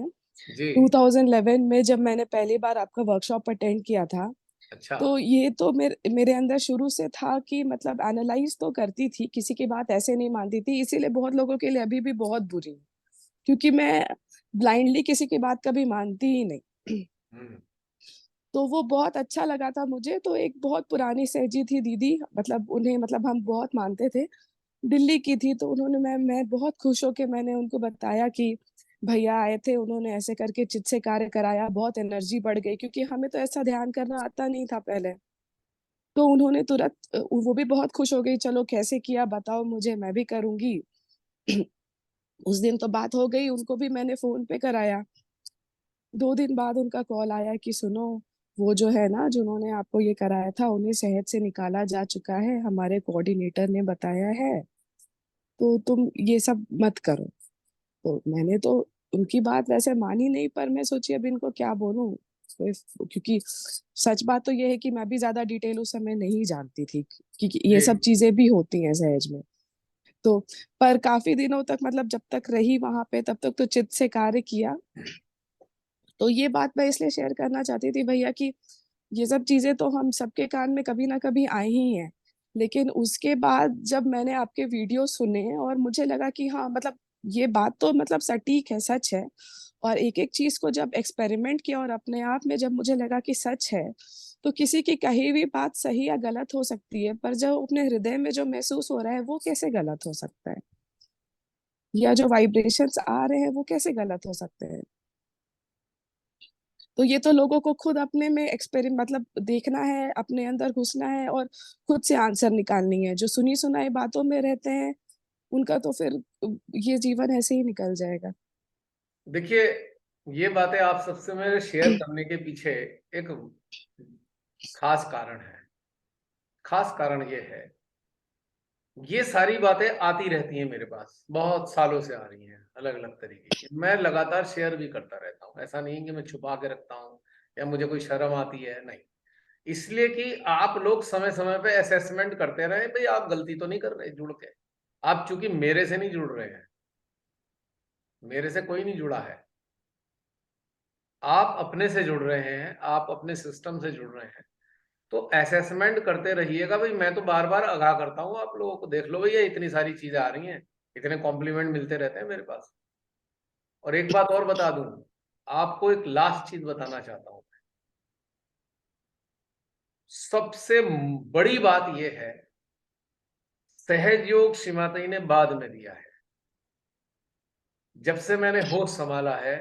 जी। 2011 में जब मैंने पहली बार आपका वर्कशॉप अटेंड किया था, अच्छा। तो ये तो मेरे अंदर शुरू से था कि मतलब एनालाइज तो करती थी, किसी की बात ऐसे नहीं मानती थी, इसीलिए बहुत लोगों के लिए अभी भी बहुत बुरी हूँ, क्योंकि मैं ब्लाइंडली किसी की बात कभी मानती ही नहीं। हम्म। तो वो बहुत अच्छा लगा था मुझे। तो एक बहुत पुरानी सहजी थी दीदी, मतलब उन्हें, मतलब हम बहुत मानते थे, दिल्ली की थी। तो उन्होंने, मैं बहुत खुश होके मैंने उनको बताया कि भैया आए थे, उन्होंने ऐसे करके चित से कार्य कराया, बहुत एनर्जी बढ़ गई, क्योंकि हमें तो ऐसा ध्यान करना आता नहीं था पहले। तो उन्होंने तुरंत, वो भी बहुत खुश हो गई, चलो कैसे किया बताओ मुझे, मैं भी करूंगी। उस दिन तो बात हो गई, उनको भी मैंने फोन पे कराया। 2 दिन बाद उनका कॉल आया कि सुनो, वो जो है ना, जिन्होंने आपको ये कराया था, उन्हें सेहत से निकाला जा चुका है, हमारे कोऑर्डिनेटर ने बताया है, तो तुम ये सब मत करो। तो मैंने तो उनकी बात वैसे मानी नहीं, पर मैं सोची अब इनको क्या बोलूं। क्योंकि सच बात तो ये है कि मैं भी ज्यादा डिटेल उस समय नहीं जानती थी कि ये जी। सब चीजें भी होती हैं सहज में। तो पर काफी दिनों तक, मतलब जब तक रही वहां पे, तब तक तो चित से कार्य किया। तो ये बात मैं इसलिए शेयर करना चाहती थी भैया कि ये सब चीजें तो हम सबके कान में कभी ना कभी आई ही हैं। लेकिन उसके बाद जब मैंने आपके वीडियो सुने और मुझे लगा कि हाँ मतलब ये बात तो मतलब सटीक है, सच है। और एक एक चीज को जब एक्सपेरिमेंट किया और अपने आप में जब मुझे लगा कि सच है, तो किसी की कही हुई बात सही या गलत हो सकती है, पर जब अपने हृदय में जो महसूस हो रहा है वो कैसे गलत हो सकता है, या जो वाइब्रेशंस आ रहे हैं वो कैसे गलत हो सकते हैं। तो ये तो लोगों को खुद अपने में एक्सपेरिमेंट मतलब देखना है, अपने अंदर घुसना है और खुद से आंसर निकालनी है। जो सुनी सुनाई बातों में रहते हैं उनका तो फिर ये जीवन ऐसे ही निकल जाएगा। देखिए, ये बातें आप सबसे मेरे शेयर करने के पीछे एक खास कारण है। खास कारण ये है, ये सारी बातें आती रहती हैं मेरे पास, बहुत सालों से आ रही हैं अलग अलग तरीके की। मैं लगातार शेयर भी करता रहता हूँ, ऐसा नहीं कि मैं छुपा के रखता हूँ या मुझे कोई शर्म आती है, नहीं। इसलिए कि आप लोग समय समय पे असेसमेंट करते रहे, भाई आप गलती तो नहीं कर रहे जुड़ के। आप चूंकि मेरे से नहीं जुड़ रहे हैं, मेरे से कोई नहीं जुड़ा है, आप अपने से जुड़ रहे हैं, आप अपने सिस्टम से जुड़ रहे हैं, तो असेसमेंट करते रहिएगा। भाई मैं तो बार बार आगाह करता हूँ आप लोगों को, देख लो भैया इतनी सारी चीजें आ रही हैं, इतने कॉम्प्लीमेंट मिलते रहते हैं मेरे पास। और एक बात और बता दूं, आपको एक लास्ट चीज बताना चाहता हूं। सबसे बड़ी बात यह है, सहज योग श्रीमाता ने बाद में दिया है। जब से मैंने होश संभाला है,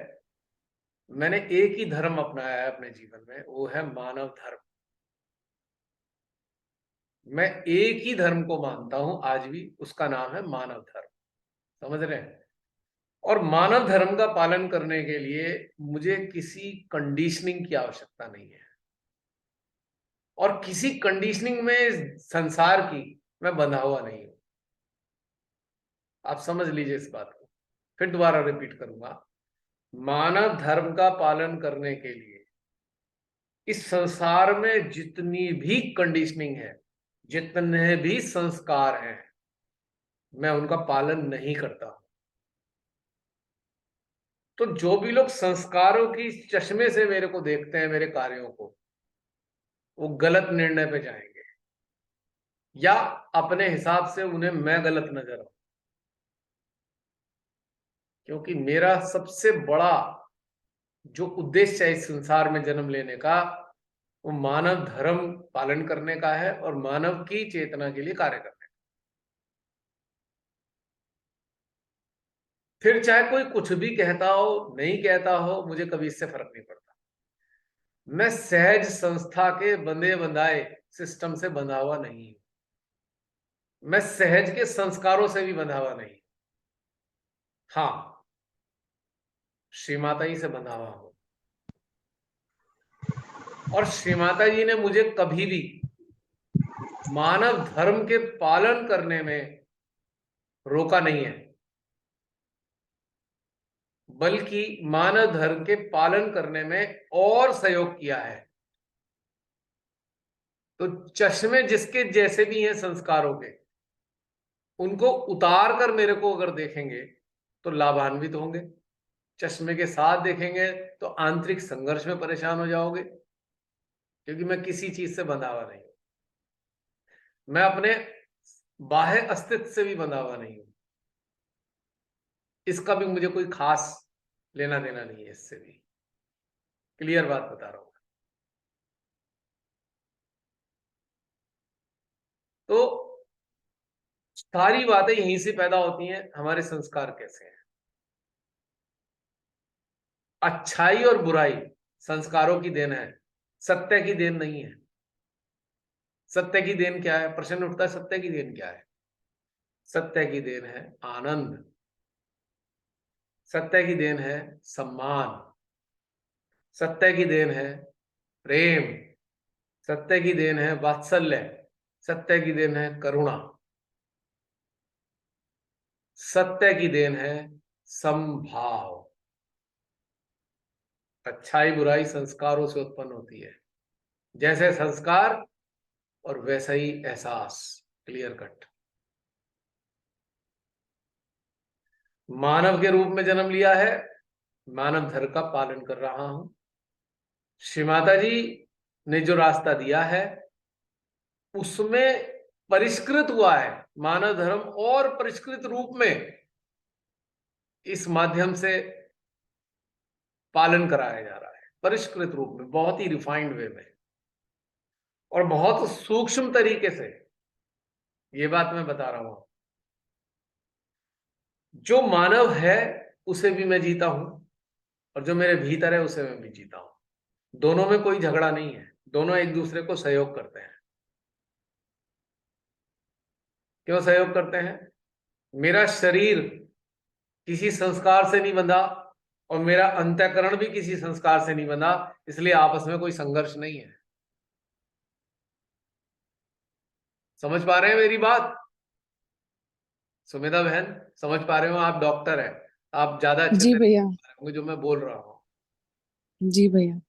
मैंने एक ही धर्म अपनाया है अपने जीवन में, वो है मानव धर्म। मैं एक ही धर्म को मानता हूं आज भी, उसका नाम है मानव धर्म। समझ रहे हैं? और मानव धर्म का पालन करने के लिए मुझे किसी कंडीशनिंग की आवश्यकता नहीं है, और किसी कंडीशनिंग में संसार की मैं बंधा हुआ नहीं हूं। आप समझ लीजिए इस बात को, फिर दोबारा रिपीट करूंगा। मानव धर्म का पालन करने के लिए इस संसार में जितनी भी कंडीशनिंग है, जितने भी संस्कार हैं, मैं उनका पालन नहीं करता हूं। तो जो भी लोग संस्कारों की चश्मे से मेरे को देखते हैं, मेरे कार्यों को, वो गलत निर्णय पे जाएंगे, या अपने हिसाब से उन्हें मैं गलत नजर आऊं। क्योंकि मेरा सबसे बड़ा जो उद्देश्य है इस संसार में जन्म लेने का, वो मानव धर्म पालन करने का है और मानव की चेतना के लिए कार्य करने का। फिर चाहे कोई कुछ भी कहता हो, नहीं कहता हो, मुझे कभी इससे फर्क नहीं पड़ता। मैं सहज संस्था के बंधे बंधाए सिस्टम से बंधा हुआ नहीं हूं। मैं सहज के संस्कारों से भी बंधा हुआ नहीं। हाँ, श्री माता जी से बंधा हुआ हूं, और श्री माता जी ने मुझे कभी भी मानव धर्म के पालन करने में रोका नहीं है, बल्कि मानव धर्म के पालन करने में और सहयोग किया है। तो चश्मे जिसके जैसे भी हैं संस्कारों के, उनको उतार कर मेरे को अगर देखेंगे तो लाभान्वित होंगे। चश्मे के साथ देखेंगे तो आंतरिक संघर्ष में परेशान हो जाओगे, क्योंकि मैं किसी चीज से बंधा हुआ नहीं हूं। मैं अपने बाह्य अस्तित्व से भी बंधा हुआ नहीं हूं। इसका भी मुझे कोई खास लेना देना नहीं है इससे भी। क्लियर बात बता रहा हूं। तो सारी बातें यहीं से पैदा होती हैं, हमारे संस्कार कैसे हैं। अच्छाई और बुराई संस्कारों की देन है, सत्य की देन नहीं है। सत्य की देन क्या है? प्रश्न उठता है, सत्य की देन क्या है? सत्य की देन है आनंद, सत्य की देन है सम्मान, सत्य की देन है प्रेम, सत्य की देन है वात्सल्य, सत्य की देन है करुणा, सत्य की देन है समभाव। अच्छाई बुराई संस्कारों से उत्पन्न होती है, जैसे संस्कार और वैसा ही एहसास। Clear cut. मानव के रूप में जन्म लिया है, मानव धर्म का पालन कर रहा हूं। श्री माता जी ने जो रास्ता दिया है उसमें परिष्कृत हुआ है मानव धर्म, और परिष्कृत रूप में इस माध्यम से पालन कराया जा रहा है, परिष्कृत रूप में, बहुत ही रिफाइंड वे में और बहुत सूक्ष्म तरीके से। ये बात मैं बता रहा हूं, जो मानव है उसे भी मैं जीता हूं और जो मेरे भीतर है उसे मैं भी जीता हूं। दोनों में कोई झगड़ा नहीं है, दोनों एक दूसरे को सहयोग करते हैं। क्यों सहयोग करते हैं? मेरा शरीर किसी संस्कार से नहीं बंधा और मेरा अंतःकरण भी किसी संस्कार से नहीं बंधा, इसलिए आपस में कोई संघर्ष नहीं है। समझ पा रहे हैं मेरी बात? सुमेधा बहन, समझ पा रहे हो? आप डॉक्टर हैं, आप ज्यादा अच्छे जी से भैया। होंगे जो मैं बोल रहा हूँ। जी भैया।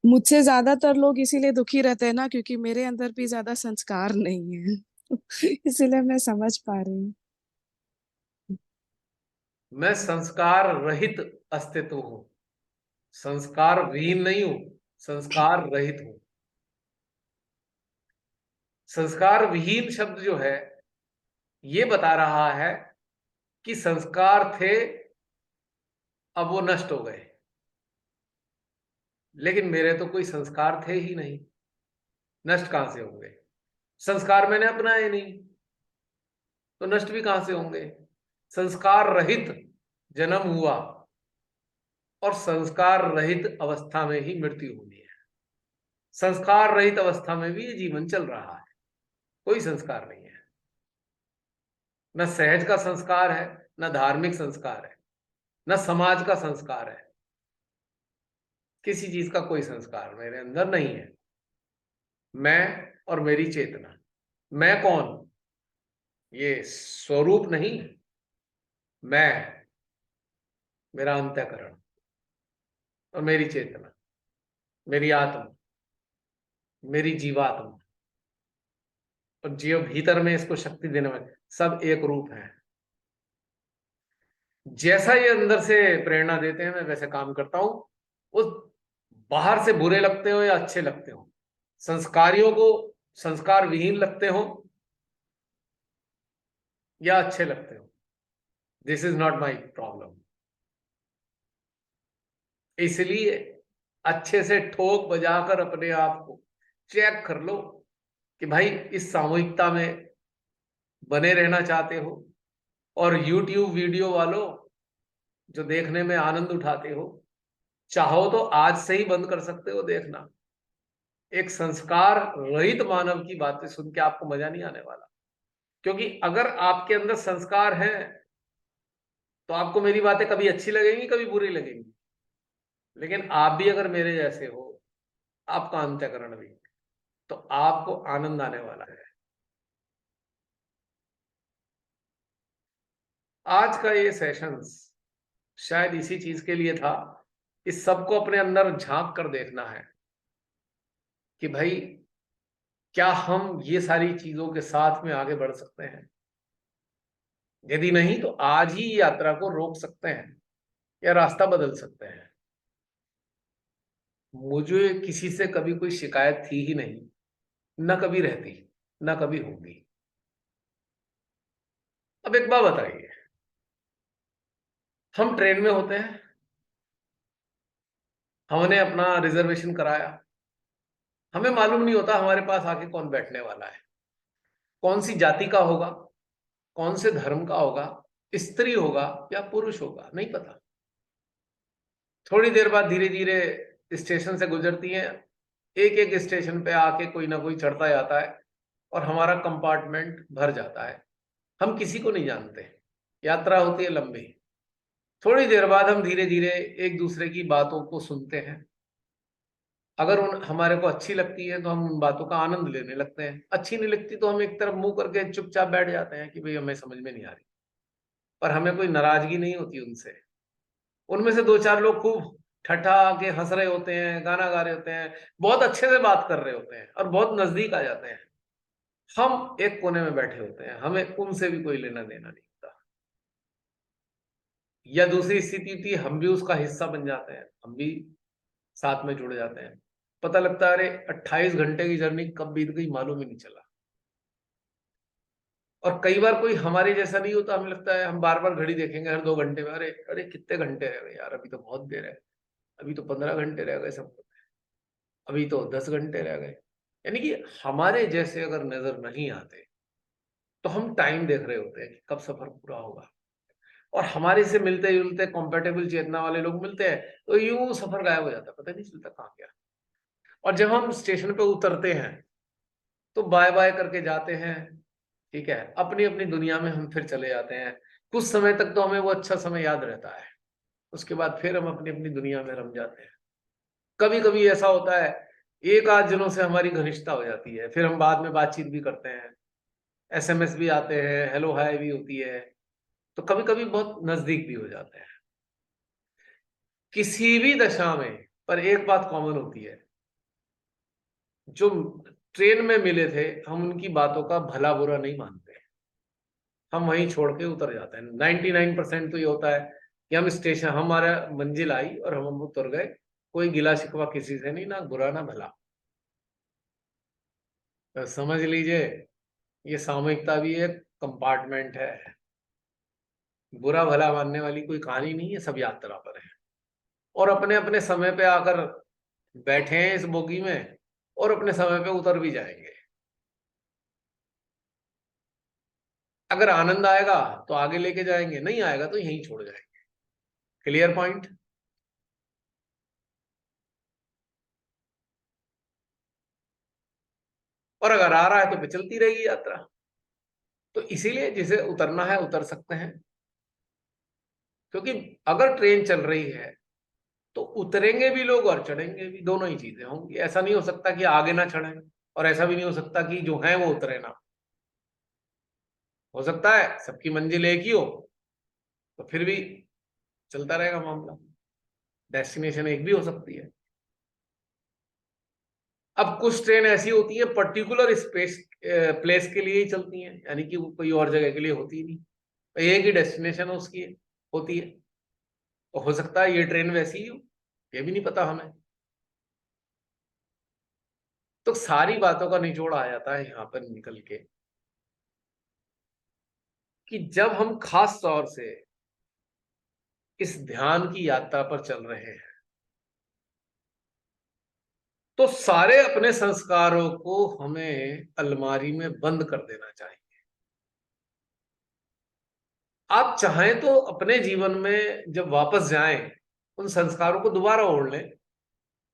मुझसे ज्यादातर लोग इसीलिए दुखी रहते हैं ना, क्योंकि मेरे अंदर भी ज्यादा संस्कार नहीं है। इसीलिए मैं समझ पा रही हूँ। मैं संस्कार रहित अस्तित्व हूं, संस्कार विहीन नहीं हूं, संस्कार रहित हूं। संस्कार विहीन शब्द जो है ये बता रहा है कि संस्कार थे, अब वो नष्ट हो गए, लेकिन मेरे तो कोई संस्कार थे ही नहीं, नष्ट कहां से होंगे? संस्कार मैंने अपनाए नहीं तो नष्ट भी कहां से होंगे? संस्कार रहित जन्म हुआ और संस्कार रहित अवस्था में ही मृत्यु होनी है। संस्कार रहित अवस्था में भी ये जीवन चल रहा है, कोई संस्कार नहीं है। न सहज का संस्कार है, न धार्मिक संस्कार है, न समाज का संस्कार है, किसी चीज का कोई संस्कार मेरे अंदर नहीं है। मैं और मेरी चेतना। मैं कौन? ये स्वरूप नहीं, मैं, मेरा अंतःकरण और मेरी चेतना, मेरी आत्मा, मेरी जीवात्मा और जीव भीतर में इसको शक्ति देने वाले सब एक रूप है। जैसा ये अंदर से प्रेरणा देते हैं मैं वैसे काम करता हूं। वो बाहर से बुरे लगते हो या अच्छे लगते हो, संस्कारियों को संस्कार विहीन लगते हो या अच्छे लगते हो, this is not my problem. इसलिए अच्छे से ठोक बजाकर अपने आप को चेक कर लो कि भाई इस सामूहिकता में बने रहना चाहते हो, और YouTube वीडियो वालों जो देखने में आनंद उठाते हो, चाहो तो आज से ही बंद कर सकते हो देखना। एक संस्कार रहित मानव की बातें सुन के आपको मजा नहीं आने वाला, क्योंकि अगर आपके अंदर संस्कार है तो आपको मेरी बातें कभी अच्छी लगेंगी कभी बुरी लगेंगी, लेकिन आप भी अगर मेरे जैसे हो, आपका अंतःकरण भी, तो आपको आनंद आने वाला है। आज का ये सेशंस शायद इसी चीज के लिए था, इस सबको अपने अंदर झांक कर देखना है कि भाई क्या हम ये सारी चीजों के साथ में आगे बढ़ सकते हैं? यदि नहीं तो आज ही यात्रा को रोक सकते हैं या रास्ता बदल सकते हैं। मुझे किसी से कभी कोई शिकायत थी ही नहीं, न कभी रहती, न कभी होगी। अब एक बात बताइए, हम ट्रेन में होते हैं, हमने अपना रिजर्वेशन कराया, हमें मालूम नहीं होता हमारे पास आके कौन बैठने वाला है, कौन सी जाति का होगा, कौन से धर्म का होगा, स्त्री होगा या पुरुष होगा, नहीं पता। थोड़ी देर बाद धीरे धीरे स्टेशन से गुजरती हैं, एक एक स्टेशन पे आके कोई ना कोई चढ़ता जाता है और हमारा कंपार्टमेंट भर जाता है। हम किसी को नहीं जानते, यात्रा होती है लंबी। थोड़ी देर बाद हम धीरे धीरे एक दूसरे की बातों को सुनते हैं। अगर उन हमारे को अच्छी लगती है तो हम उन बातों का आनंद लेने लगते हैं, अच्छी नहीं लगती तो हम एक तरफ मुंह करके चुपचाप बैठ जाते हैं कि भाई हमें समझ में नहीं आ रही। पर हमें कोई नाराजगी नहीं होती उनसे। उनमें से दो चार लोग खूब ठट्ठा के हंस रहे होते हैं, गाना गा रहे होते हैं, बहुत अच्छे से बात कर रहे होते हैं और बहुत नजदीक आ जाते हैं। हम एक कोने में बैठे होते हैं, हमें उनसे भी कोई लेना देना नहीं होता। या दूसरी स्थिति थी, हम भी उसका हिस्सा बन जाते हैं, हम भी साथ में जुड़ जाते हैं। पता लगता है अरे 28 घंटे की जर्नी कब बीत गई मालूम ही नहीं चला। और कई बार कोई हमारे जैसा नहीं होता, हमें लगता है हम बार बार घड़ी देखेंगे हर 2 घंटे में, अरे अरे कितने घंटे रह गए यार, अभी तो बहुत देर है, अभी तो 15 घंटे रह गए सब, अभी तो 10 घंटे रह गए। यानी कि हमारे जैसे अगर नजर नहीं आते तो हम टाइम देख रहे होते हैं कि कब सफर पूरा होगा, और हमारे से मिलते जुलते कंपेटेबल चेतना वाले लोग मिलते हैं तो यूं सफर गायब हो जाता है, पता नहीं चलता कहाँ गया। और जब हम स्टेशन पे उतरते हैं तो बाय बाय करके जाते हैं, ठीक है, अपनी अपनी दुनिया में हम फिर चले जाते हैं। कुछ समय तक तो हमें वो अच्छा समय याद रहता है, उसके बाद फिर हम अपनी अपनी दुनिया में रम जाते हैं। कभी कभी ऐसा होता है एक आध जनों से हमारी घनिष्ठता हो जाती है, फिर हम बाद में बातचीत भी करते हैं, SMS भी आते हैं, हेलो हाय भी होती है, तो कभी कभी बहुत नजदीक भी हो जाते हैं। किसी भी दशा में पर एक बात कॉमन होती है, जो ट्रेन में मिले थे हम उनकी बातों का भला बुरा नहीं मानते, हम वहीं छोड़ के उतर जाते हैं। 99% तो ये होता है कि हम स्टेशन, हमारा मंजिल आई और हम उतर गए, कोई गिला शिकवा किसी से नहीं, ना बुरा ना भला। तो समझ लीजिए ये सामूहिकता भी एक कंपार्टमेंट है, बुरा भला मानने वाली कोई कहानी नहीं है, सब यात्रा पर है और अपने अपने समय पे आकर बैठे हैं इस बोगी में और अपने समय पे उतर भी जाएंगे। अगर आनंद आएगा तो आगे लेके जाएंगे, नहीं आएगा तो यहीं छोड़ जाएंगे। Clear point? और अगर आ रहा है तो फिर चलती रहेगी यात्रा। तो इसीलिए जिसे उतरना है उतर सकते हैं, क्योंकि अगर ट्रेन चल रही है तो उतरेंगे भी लोग और चढ़ेंगे भी, दोनों ही चीजें होंगी। ऐसा नहीं हो सकता कि आगे ना चढ़े और ऐसा भी नहीं हो सकता कि जो है वो उतरे ना। हो सकता है सबकी मंजिल एक ही हो तो फिर भी चलता रहेगा मामला, डेस्टिनेशन एक भी हो सकती है। अब कुछ ट्रेन ऐसी होती है पर्टिकुलर स्पेस प्लेस के लिए ही चलती हैं, यानी कि वो कोई और जगह के लिए होती ही नहीं, एक ही डेस्टिनेशन उसकी होती है। तो हो सकता है ये ट्रेन वैसी ही हो, ये भी नहीं पता हमें। तो सारी बातों का निचोड़ आ जाता है यहाँ पर निकल के कि जब हम खास तौर से इस ध्यान की यात्रा पर चल रहे हैं तो सारे अपने संस्कारों को हमें अलमारी में बंद कर देना चाहिए। आप चाहें तो अपने जीवन में जब वापस जाएं उन संस्कारों को दोबारा ओढ़ लें,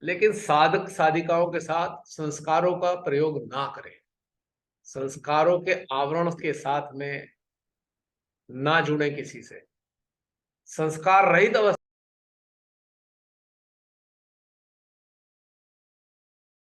लेकिन साधक साधिकाओं के साथ संस्कारों का प्रयोग ना करें, संस्कारों के आवरण के साथ में ना जुड़े किसी से, संस्कार रहित अवस्था